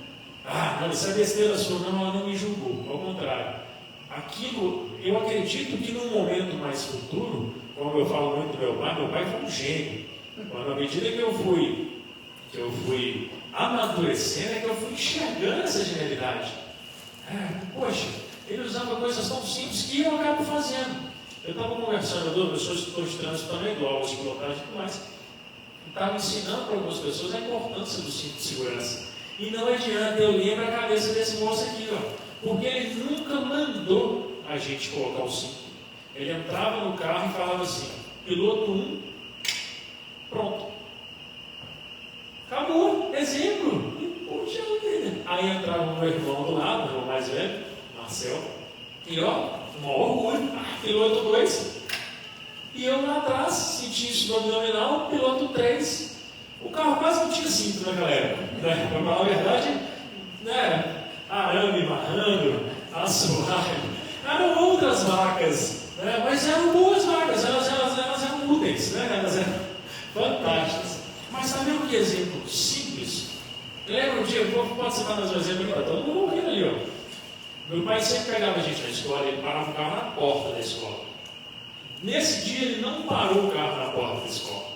Ah, não, isso é besteira sua. Não, ela não me julgou, ao contrário. Aquilo, eu acredito que num momento mais futuro, como eu falo muito do meu pai foi um gênio. Quando à medida que eu fui amadurecendo, é que eu fui enxergando essa genialidade. Poxa, ele usava coisas tão simples que eu acabo fazendo. Eu estava conversando, eu sou instrutor de trânsito também, dou aulas de pilotagem e tudo mais. Estava ensinando para algumas pessoas a importância do cinto de segurança. E não adianta, eu lembro a cabeça desse moço aqui, ó, porque ele nunca mandou a gente colocar o cinto. Ele entrava no carro e falava assim, piloto 1, pronto. Acabou, exemplo. E, poxa vida. Aí entrava o meu irmão do lado, meu irmão mais velho, Marcel, e ó, um orgulho, piloto 2. E eu lá atrás, senti isso no abdominal, piloto 3. O carro quase não tinha cinto naquela época, né? Para falar a verdade, né? Arame, marrando, assoalho, eram outras vacas, né? Mas eram boas vacas, elas eram úteis, né? Elas eram fantásticas. Mas sabe que exemplo simples? Lembra um dia, pode participar das exemplos aqui, está todo mundo ouvindo ali, ó. Meu pai sempre pegava a gente na escola, ele parava o carro na porta da escola. Nesse dia ele não parou o carro na porta da escola.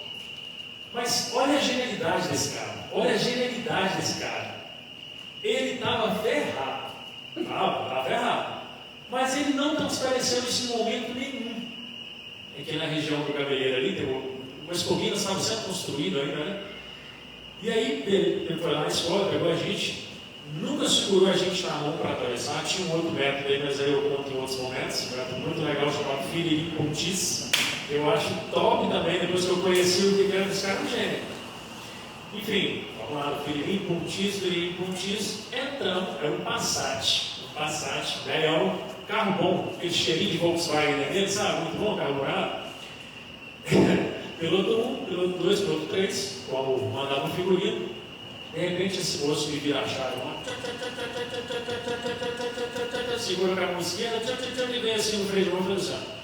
Mas olha a genialidade desse cara. Olha a genialidade desse cara. Ele estava ferrado. Estava ferrado. Mas ele não transpareceu nesse momento nenhum. Aqui na região do Gameleiro ali, tem uma escoguinha estava sendo construída ainda, né? E aí ele foi lá na escola, pegou a gente, nunca segurou a gente na mão para atravessar. Tinha um outro método aí, mas aí eu conto em outros momentos. Um método muito legal chamado Filirim Pontis. Eu acho top também, depois que eu conheci o que era desse cara, um gênio. Enfim, vamos lá, Filirim Pontis, entramos, era um Passat, velhão, carro bom, aquele cheirinho de Volkswagen dele, sabe? Muito bom, carro dourado. Piloto 1, piloto 2, piloto 3, como mandava um figurino. De repente esse moço me vira a chave lá, segura com a mão esquerda, e vem assim no freio de mão e faz assim.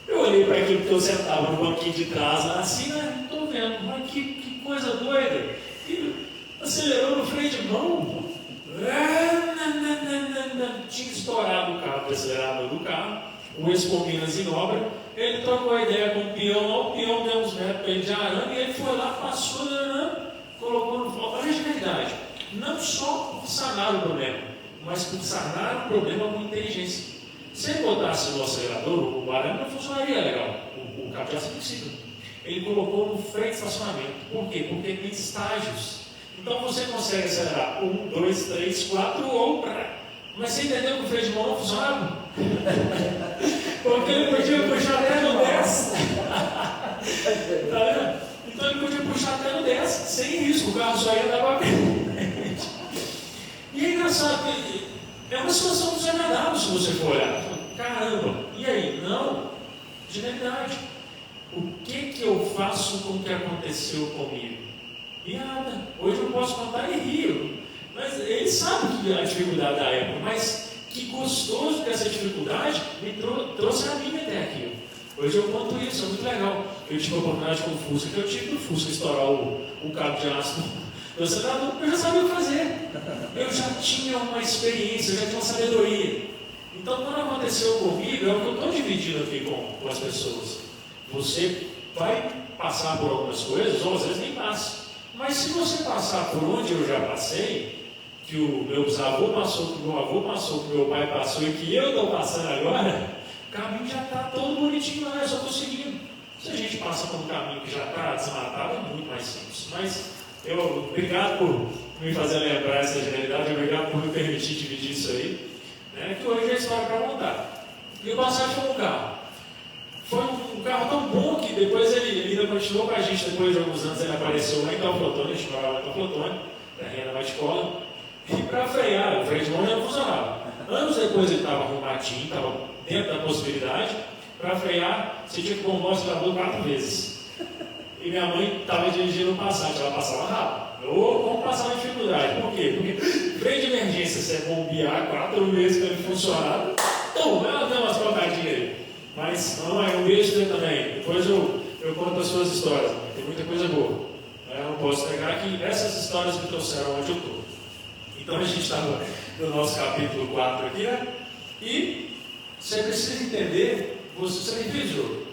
Eu olhei para aquilo que eu sentava no banquinho de trás lá assim, né? Não estou vendo, mas que coisa doida. E acelerou no freio de mão. Tinha estourado o carro, o acelerador do carro, o Expominas em obra. Ele trocou a ideia com o peão, deu uns metros para ele de arame, e ele foi lá, passou, colocou no foco. Olha a genialidade. Não só por sanar o problema, mas por sanar o problema com inteligência. Se ele botasse no acelerador, o arame não funcionaria legal. O carro já se possível. Ele colocou no freio de estacionamento. Por quê? Porque tem estágios. Então você consegue acelerar 1, 2, 3, 4 ou mas você entendeu que o freio de mão não funcionava? Porque ele podia puxar até no 10. Tá vendo? Então ele podia puxar até no 10, sem risco, o carro só ia dar para frente. E é engraçado, é uma situação desagradável se você for olhar. Caramba, e aí? Não, genialidade. O que eu faço com o que aconteceu comigo? E nada. Hoje eu posso contar e rir. Mas ele sabe que a dificuldade da época, mas que gostoso que essa dificuldade me trouxe a mim até aqui. Hoje eu conto isso, é muito legal. Eu tive a oportunidade com o Fusca, que eu tive no Fusca estourar o cabo de aço do acelerador, eu já sabia o que fazer. Eu já tinha uma experiência, eu já tinha uma sabedoria. Então, quando aconteceu comigo, é o que eu estou dividindo aqui com as pessoas. Você vai passar por algumas coisas, ou às vezes nem passa. Mas se você passar por onde eu já passei, que o meu bisavô passou, que o meu avô passou, que o meu pai passou e que eu estou passando agora, o caminho já está todo bonitinho lá, eu só estou seguindo. Se a gente passa por um caminho que já está desmatado, é muito mais simples. Mas obrigado por me fazer lembrar essa genialidade, obrigado por me permitir dividir isso aí, né, que hoje é história para contar. E o Passat foi um carro. Foi um carro tão bom que depois ele ainda continuou com a gente, depois de alguns anos ele apareceu lá em Teoflotone, a gente morava lá em Teoflotone, terreno da escola. E para frear, o freio de mão já não funcionava. Anos depois ele estava arrumadinho, estava dentro da possibilidade. Para frear, você tinha que bombar o acelerador 4 vezes. E minha mãe estava dirigindo o Passat, ela passava rápido. Ou como passava dificuldade. Por quê? Porque freio de emergência, você bombear 4 vezes para ele funcionar, ela deu umas trocadinhas aí. Mas, mamãe, um beijo dele também. Depois eu conto as suas histórias. Tem muita coisa boa. Eu não posso negar que essas histórias me trouxeram onde eu estou. Então a gente estava no nosso capítulo 4 aqui, né? E você precisa entender, você me fez jogo.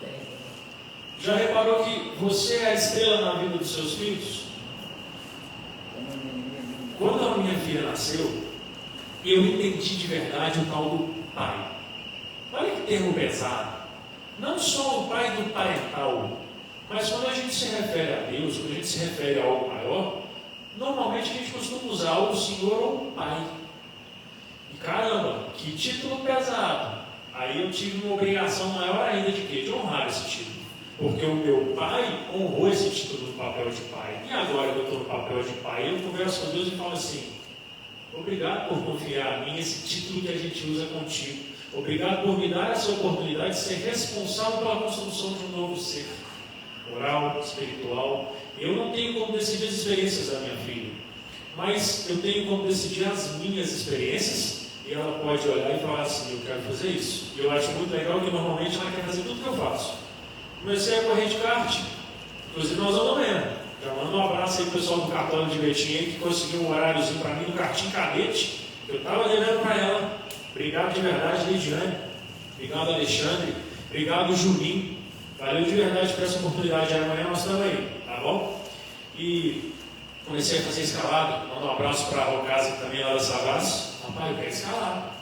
Já reparou que você é a estrela na vida dos seus filhos? Quando a minha filha nasceu, eu entendi de verdade o tal do pai. Olha que termo pesado. Não só o pai do parental, mas quando a gente se refere a Deus, quando a gente se refere a algo maior, normalmente a gente costuma usar o Senhor ou o Pai. E caramba, que título pesado. Aí eu tive uma obrigação maior ainda de quê? De honrar esse título. Porque o meu pai honrou esse título no papel de pai. E agora que eu estou no papel de pai, eu converso com Deus e falo assim: obrigado por confiar em mim esse título que a gente usa contigo. Obrigado por me dar essa oportunidade de ser responsável pela construção de um novo ser moral, espiritual. Eu não tenho como decidir as experiências da minha filha, mas eu tenho como decidir as minhas experiências. E ela pode olhar e falar assim: eu quero fazer isso. E eu acho muito legal que normalmente ela quer fazer tudo que eu faço. Comecei a correr de kart, inclusive nós vamos amanhã. Já mando um abraço aí pro pessoal do cartório de Betim aí, que conseguiu um horáriozinho para mim no kartinho cadete. Eu estava devendo para ela. Obrigado de verdade, Lidiane. Obrigado, Alexandre. Obrigado, Julinho. Valeu de verdade por essa oportunidade. Amanhã nós estamos aí, tá bom? E comecei a fazer escalada. Mando um abraço para a Rocasa, que também é lá da Savassi. Rapaz, eu quero escalar.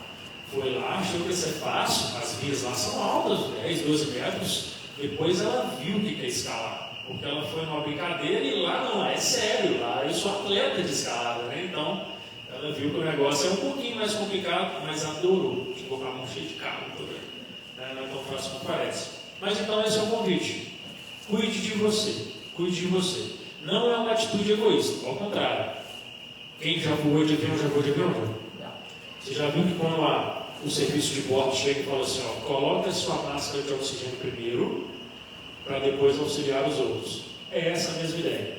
Foi lá, achou que ia ser fácil. As vias lá são altas, 10, 12 metros. Depois ela viu o que é escalar. Porque ela foi numa brincadeira e lá não, é sério. Lá eu sou atleta de escalada, né? Então, ela viu que o negócio é um pouquinho mais complicado, mas adorou. Ficou com a mão cheia de carro também. Não é tão fácil como parece. Mas então esse é o convite. Cuide de você. Cuide de você. Não é uma atitude egoísta, ao contrário. Quem já voou de avião, já voou de avião? Você já viu que quando o serviço de bordo chega e fala assim: ó, coloca a sua máscara de oxigênio primeiro, para depois auxiliar os outros. É essa a mesma ideia.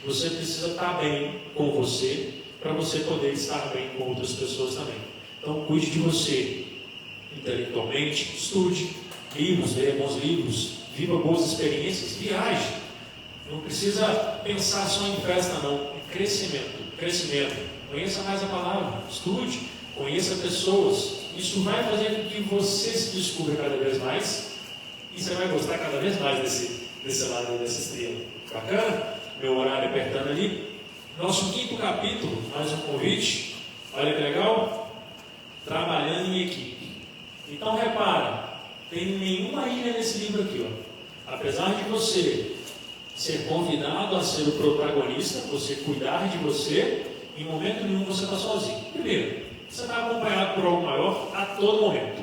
Você precisa estar bem com você, para você poder estar bem com outras pessoas também. Então, cuide de você intelectualmente, estude livros, leia bons livros, viva boas experiências, viaje. Não precisa pensar só em festa, não. Em crescimento. Crescimento. Conheça mais a palavra, estude, conheça pessoas. Isso vai fazer com que você se descubra cada vez mais e você vai gostar cada vez mais desse lado dessa estrela. Bacana? Meu horário apertando ali. Nosso 5º capítulo, mais um convite. Olha que legal. Trabalhando em equipe. Então repara, tem nenhuma ilha nesse livro aqui, ó. Apesar de você ser convidado a ser o protagonista, você cuidar de você, em momento nenhum você está sozinho. Primeiro, você está acompanhado por algo maior a todo momento.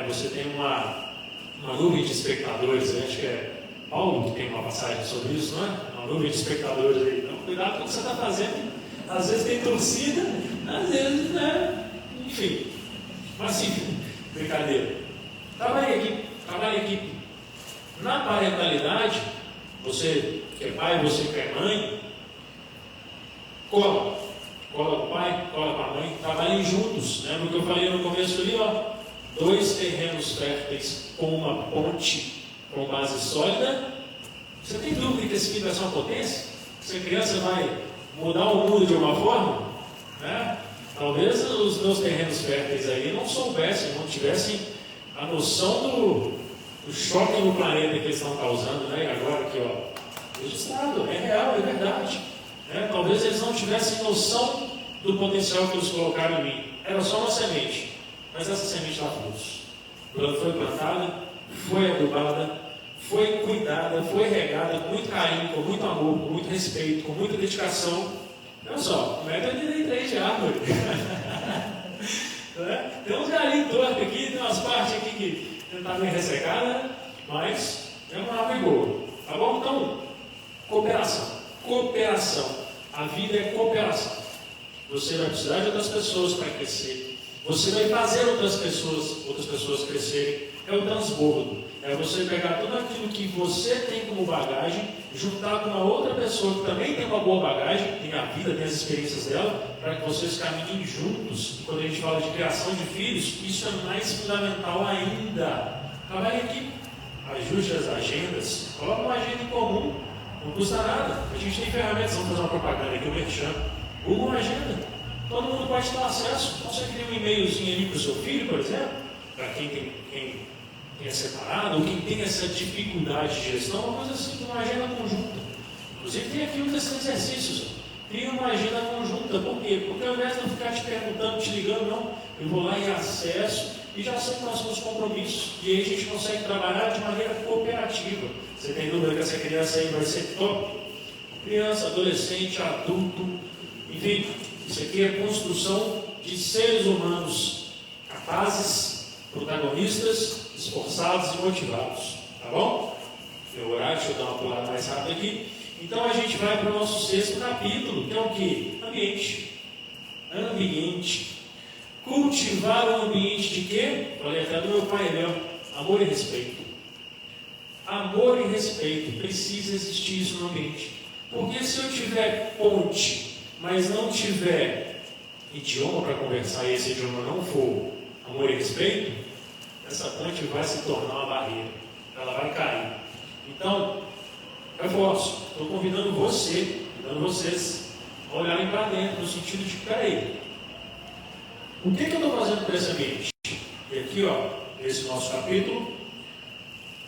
Você tem uma nuvem de espectadores, acho que é Paulo que tem uma passagem sobre isso, não é? Uma nuvem de espectadores aí. Então, cuidado com o que você está fazendo. Às vezes tem torcida, às vezes, né? Enfim. Mas sim, brincadeira. Trabalhe em equipe. Na parentalidade, você que é pai, você que é mãe, cola com o pai, cola com a mãe, trabalhem juntos. Lembra o que eu falei no começo ali, ó? 2 terrenos férteis com uma ponte com base sólida. Você tem dúvida que esse filho vai ser uma potência? Essa criança vai mudar o mundo de uma forma? Né? Talvez os meus terrenos férteis aí não soubessem, não tivessem a noção do choque no planeta que eles estão causando, né? E agora aqui, ó, registrado, é real, é verdade. Né? Talvez eles não tivessem noção do potencial que eles colocaram em mim. Era só uma semente, mas essa semente dá frutos. Foi plantada, foi adubada, foi cuidada, foi regada com muito carinho, com muito amor, com muito respeito, com muita dedicação. Olha só, 1,83 m de árvore. Tem uns galinhos tortos aqui, tem umas partes aqui que não está bem ressecada, mas é uma árvore boa. Tá bom? Então, cooperação. Cooperação. A vida é cooperação. Você vai precisar de outras pessoas para crescer. Você vai fazer outras pessoas crescerem. É o transbordo. É você pegar tudo aquilo que você tem como bagagem, juntar com uma outra pessoa que também tem uma boa bagagem, tem a vida, tem as experiências dela, para que vocês caminhem juntos. E quando a gente fala de criação de filhos, isso é mais fundamental ainda. Trabalhe aqui, ajuste as agendas, coloque uma agenda em comum, não custa nada. A gente tem ferramentas, vamos fazer uma propaganda aqui, o Merchan. Google uma agenda, todo mundo pode ter acesso. Então você cria um e-mailzinho ali para o seu filho, por exemplo, para quem é separado, ou quem tem essa dificuldade de gestão, uma coisa assim, uma agenda conjunta. Inclusive tem aqui um desses exercícios. Cria uma agenda conjunta. Por quê? Porque ao invés de eu ficar te perguntando, te ligando, não, eu vou lá e acesso e já sei quais são os compromissos. E aí a gente consegue trabalhar de maneira cooperativa. Você tem dúvida que essa criança aí vai ser top? Criança, adolescente, adulto, enfim, isso aqui é construção de seres humanos capazes, protagonistas esforçados e motivados, tá bom? Meu horário, deixa eu dar uma pulada mais rápida aqui. Então a gente vai para o nosso 6º capítulo, que é o que? Ambiente. Ambiente. Cultivar um ambiente de quê? Falei até do meu painel. Amor e respeito. Amor e respeito. Precisa existir isso no ambiente. Porque se eu tiver ponte, mas não tiver idioma para conversar e esse idioma não for amor e respeito, essa ponte vai se tornar uma barreira. Ela vai cair. Então, reforço, estou convidando vocês a olharem para dentro, no sentido de, peraí, o que eu estou fazendo para esse ambiente? E aqui, nesse nosso capítulo,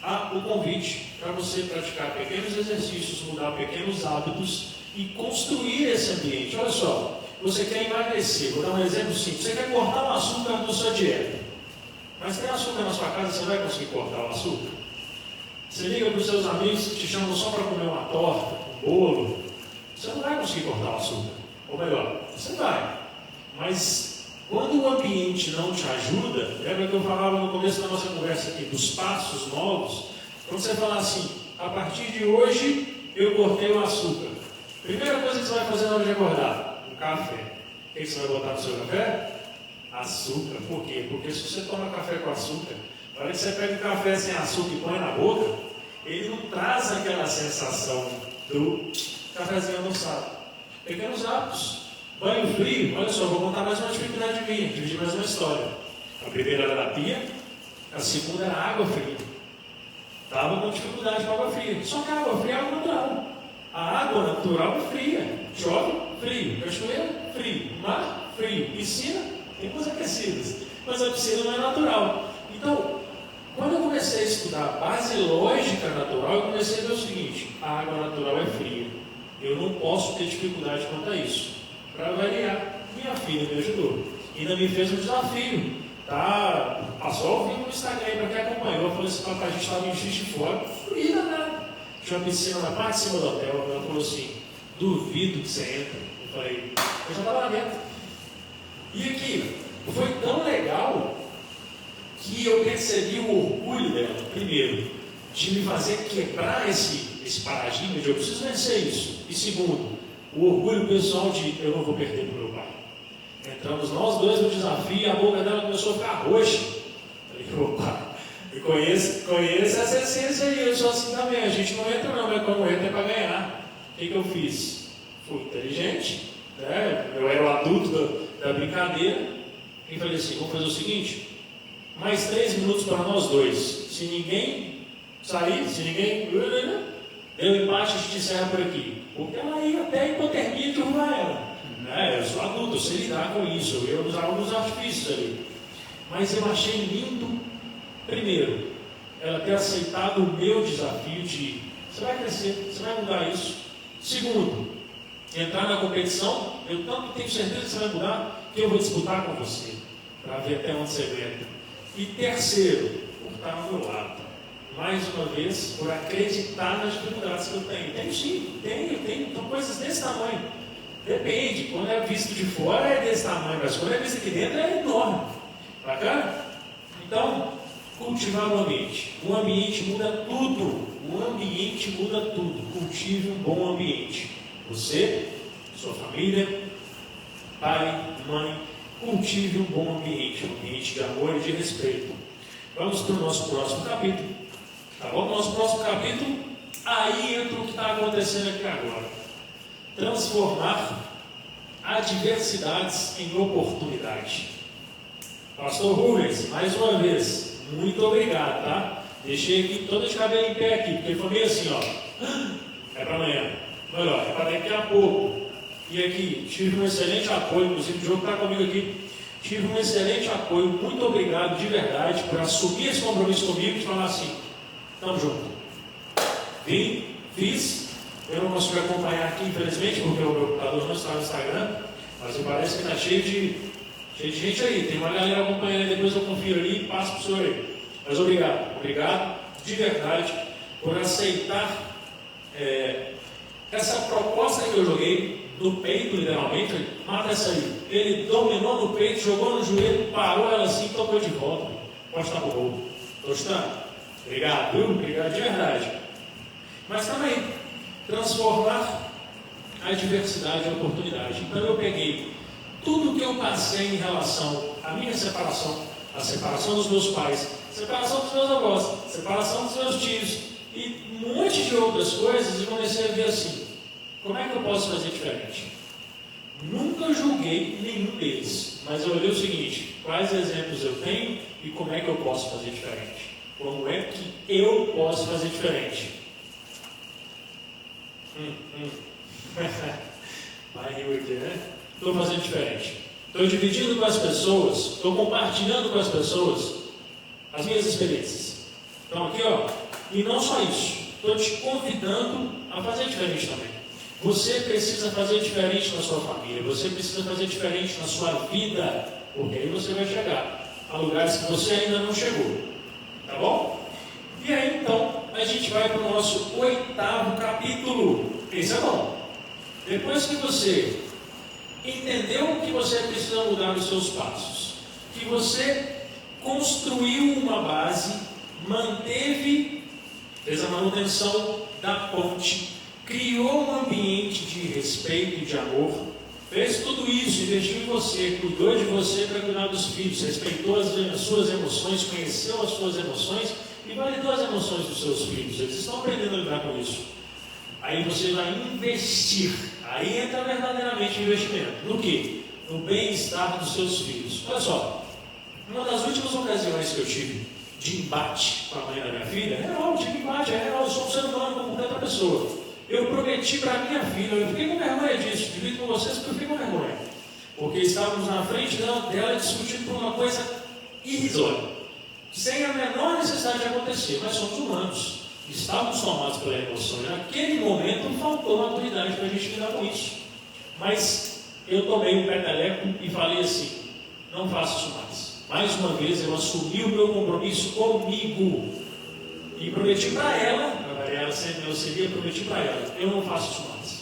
há o convite para você praticar pequenos exercícios, mudar pequenos hábitos e construir esse ambiente. Olha só, você quer emagrecer, vou dar um exemplo simples, você quer cortar o açúcar da sua dieta, mas tem açúcar na sua casa, você vai conseguir cortar o açúcar? Você liga para os seus amigos que te chamam só para comer uma torta, um bolo, você não vai conseguir cortar o açúcar. Ou melhor, você vai. Mas quando o ambiente não te ajuda, lembra que eu falava no começo da nossa conversa aqui, dos passos novos, quando você fala assim, a partir de hoje eu cortei o açúcar. Primeira coisa que você vai fazer na hora de acordar, um café. O que você vai botar no seu café? Açúcar. Por quê? Porque se você toma café com açúcar, na hora que você pega um café sem açúcar e põe na boca, ele não traz aquela sensação do cafezinho adoçado. Pequenos hábitos. Banho frio, olha só, vou contar mais uma dificuldade minha, dividir mais uma história. A primeira era da pia, a segunda era água fria. Estava com dificuldade com água fria. Só que a água fria é água natural. A água natural é fria. Chove, frio. Cachoeira, frio. Mar, frio. Piscina, tem coisas aquecidas. Mas a piscina não é natural. Então, quando eu comecei a estudar a base lógica natural, eu comecei a ver o seguinte: a água natural é fria. Eu não posso ter dificuldade quanto a isso. Para variar, minha filha me ajudou. Ainda me fez um desafio. Tá? Passou ao vivo no Instagram para quem acompanhou. Eu falei assim: papai, a gente estava em Juiz de Fora. Fria danada. Tinha uma piscina na parte de cima do hotel. Ela falou assim: duvido que você entra. Eu falei: eu já estava lá dentro. E aqui, foi tão legal que eu percebi o orgulho dela, primeiro, de me fazer quebrar esse paradigma de eu preciso vencer isso. E segundo, o orgulho pessoal de eu não vou perder para o meu pai. Entramos nós dois no desafio e a boca dela começou a ficar roxa. Eu falei: opa, eu conheço essa essência aí, eu sou assim também. A gente não entra não, mas quando entra é para ganhar. O que eu fiz? Fui inteligente, né? Eu era o adulto da brincadeira e falei assim: vamos fazer o seguinte, mais 3 minutos para nós dois. Se ninguém sair, se ninguém deu empate, a gente encerra por aqui. Porque ela ia até a hipotermia derrubar ela. Eu sou adulto, eu sei lidar com isso, eu usava alguns artifícios ali. Mas eu achei lindo, primeiro, ela ter aceitado o meu desafio de você vai crescer, você vai mudar isso. Segundo, entrar na competição, eu tanto tenho certeza que você vai mudar, que eu vou disputar com você, para ver até onde você aguenta. E terceiro, por estar ao meu lado. Mais uma vez, por acreditar nas dificuldades que eu tenho. Tenho sim, tenho. Então, coisas desse tamanho. Depende, quando é visto de fora é desse tamanho, mas quando é visto aqui dentro é enorme. Bacana? Então, cultivar o ambiente. O ambiente muda tudo. O ambiente muda tudo. Cultive um bom ambiente. Você, sua família, pai, mãe, cultive um bom ambiente. Um ambiente de amor e de respeito. Vamos para o nosso próximo capítulo. Tá bom? Nosso próximo capítulo, aí entra o que está acontecendo aqui agora. Transformar adversidades em oportunidade. Pastor Rubens, mais uma vez, muito obrigado, tá? Deixei aqui toda de cabelo em pé aqui, porque foi meio assim, é para amanhã. Melhor, é para daqui a pouco. E aqui, tive um excelente apoio, inclusive o Diogo está comigo aqui. Tive um excelente apoio, muito obrigado de verdade por assumir esse compromisso comigo e falar assim: estamos juntos. Vim, fiz, eu não consegui acompanhar aqui, infelizmente, porque o meu computador não está no Instagram, mas me parece que está cheio de gente aí. Tem uma galera acompanhando aí, depois eu confiro ali e passo para o senhor aí. Mas obrigado de verdade por aceitar essa proposta que eu joguei no peito, literalmente. Mata essa aí. Ele dominou no peito, jogou no joelho, parou ela assim e tocou de volta. Pode estar bom. Estou estando? Obrigado, viu? Obrigado de verdade. Mas também, transformar a diversidade em oportunidade. Então eu peguei tudo que eu passei em relação à minha separação, a separação dos meus pais, separação dos meus avós, separação dos meus tios e um monte de outras coisas, e comecei a ver assim, como é que eu posso fazer diferente? Nunca julguei nenhum deles, mas eu olhei o seguinte, quais exemplos eu tenho e como é que eu posso fazer diferente? Como é que eu posso fazer diferente? Vai rir aqui, né? Estou fazendo diferente. Estou dividindo com as pessoas, estou compartilhando com as pessoas as minhas experiências. Então aqui, ó, e não só isso, estou te convidando a fazer diferente também. Você precisa fazer diferente na sua família, você precisa fazer diferente na sua vida, porque aí você vai chegar a lugares que você ainda não chegou. Tá bom? E aí então, a gente vai para o nosso 8º capítulo. Esse é bom. Depois que você entendeu que você precisa mudar os seus passos, que você construiu uma base, fez a manutenção da ponte, criou um ambiente de respeito e de amor, fez tudo isso, investiu em você, cuidou de você para cuidar dos filhos, respeitou as suas emoções, conheceu as suas emoções e validou as emoções dos seus filhos. Eles estão aprendendo a lidar com isso. Aí você vai investir. Aí entra verdadeiramente o investimento. No quê? No bem-estar dos seus filhos. Olha só, uma das últimas ocasiões que eu tive de embate com a mãe da minha filha, é real, tive embate, é real, eu sou um ser humano como qualquer outra pessoa. Eu prometi para minha filha, eu fiquei com vergonha disso, divido com vocês porque eu fiquei com vergonha. Porque estávamos na frente dela discutindo por uma coisa irrisória, sem a menor necessidade de acontecer, mas somos humanos. Estávamos tomados pela emoção. Naquele momento faltou maturidade para a gente lidar com isso. Mas eu tomei um peteleco e falei assim, não faço isso mais. Mais uma vez eu assumi o meu compromisso comigo. E prometi para ela, sempre eu seria, prometi para ela, eu não faço isso mais.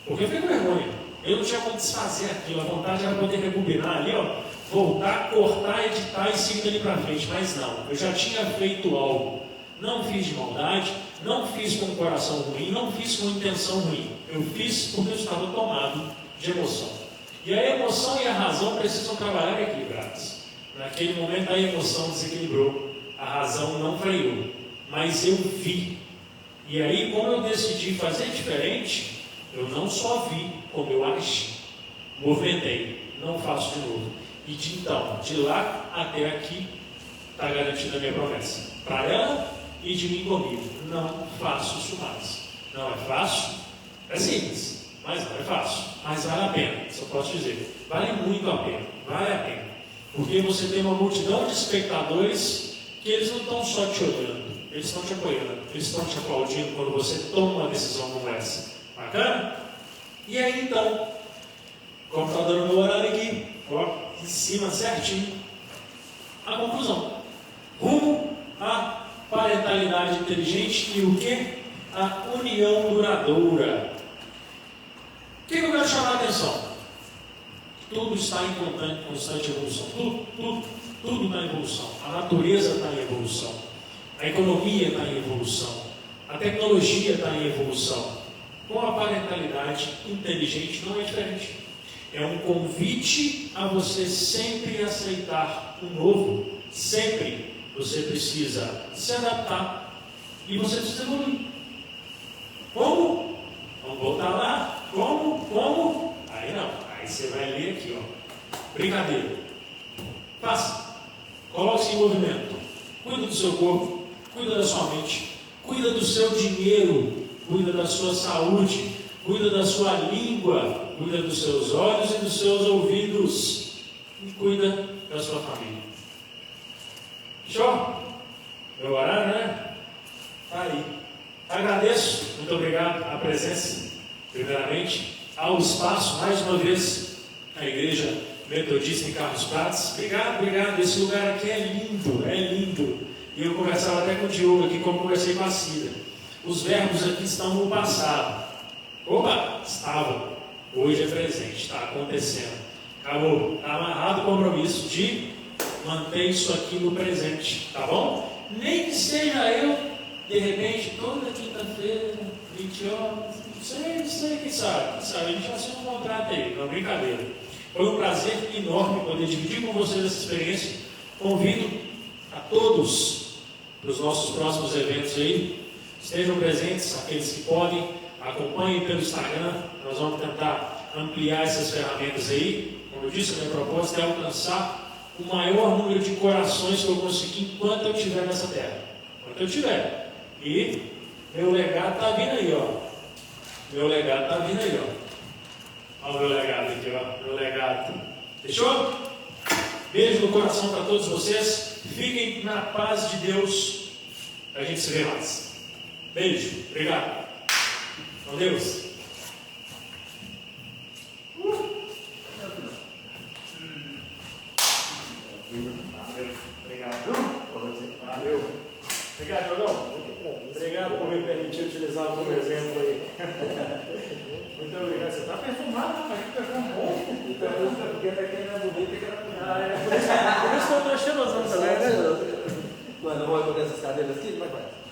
Porque eu fiquei com vergonha. Eu não tinha como desfazer aquilo. A vontade era poder rebobinar ali, ó, voltar, cortar, editar e seguir ali para frente. Mas não, eu já tinha feito algo. Não fiz de maldade, não fiz com um coração ruim, não fiz com intenção ruim. Eu fiz porque eu estava tomado de emoção. E a emoção e a razão precisam trabalhar equilibradas. Naquele momento a emoção desequilibrou, a razão não freou, mas eu vi. E aí, como eu decidi fazer diferente, eu não só vi, como eu agi, movimentei, não faço de novo. E de lá até aqui, está garantida a minha promessa. Para ela e de mim comigo, não faço isso mais. Não é fácil, é simples, mas não é fácil. Mas vale a pena, só posso dizer, vale muito a pena, vale a pena. Porque você tem uma multidão de espectadores que eles não estão só te olhando, eles estão te apoiando, eles estão te aplaudindo quando você toma uma decisão como essa. Bacana? E aí então, como está dando meu horário aqui, ó, em cima certinho, a conclusão. Rumo à parentalidade inteligente e o que? A união duradoura. O que eu quero chamar a atenção? Tudo está em constante evolução. Tudo está em evolução. A natureza está em evolução. A economia está em evolução. A tecnologia está em evolução. Com a parentalidade inteligente não é diferente. É um convite a você sempre aceitar o novo. Sempre você precisa se adaptar e você precisa evoluir. Como? Vamos voltar lá. Como? Aí não. Aí você vai ler aqui, ó. Brincadeira. Faça. Coloque-se em movimento. Cuida do seu corpo. Cuida da sua mente. Cuida do seu dinheiro. Cuida da sua saúde. Cuida da sua língua. Cuida dos seus olhos e dos seus ouvidos. E cuida da sua família. Show? Meu horário, né? Tá aí. Agradeço. Muito obrigado a presença. Primeiramente, ao espaço, mais uma vez, a Igreja Metodista em Carlos Prates. Obrigado. Esse lugar aqui é lindo. E eu conversava até com o Diogo aqui, como conversei com a Cida. Os verbos aqui estão no passado. Opa, estavam. Hoje é presente, está acontecendo. Acabou. Está amarrado o compromisso de manter isso aqui no presente, tá bom? Nem que seja eu, de repente, toda quinta-feira, 20 horas, não sei, quem sabe, a gente vai ser um contrato aí, não é brincadeira. Foi um prazer enorme poder dividir com vocês essa experiência. Convido a todos para os nossos próximos eventos aí. Estejam presentes, aqueles que podem, acompanhem pelo Instagram. Nós vamos tentar ampliar essas ferramentas aí. Como eu disse, a minha proposta é alcançar o maior número de corações que eu conseguir enquanto eu estiver nessa terra. Enquanto eu estiver. E meu legado está vindo aí, ó. Meu legado está vindo aí, ó. Olha o meu legado aqui, ó. Meu legado. Fechou? Beijo no coração para todos vocês. Fiquem na paz de Deus. A gente se vê mais. Beijo. Obrigado. Com Deus. Valeu. Obrigado. Valeu. Obrigado, Jogão. Obrigado por me permitir utilizar como exemplo aí. Muito obrigado. Você está perfumado, rapaz. Que perfume bom. Porque está querendo bonito e querendo Por isso que eu estou cheirosão também, né? Quando eu vou com essas cadeiras aqui, como é que faz?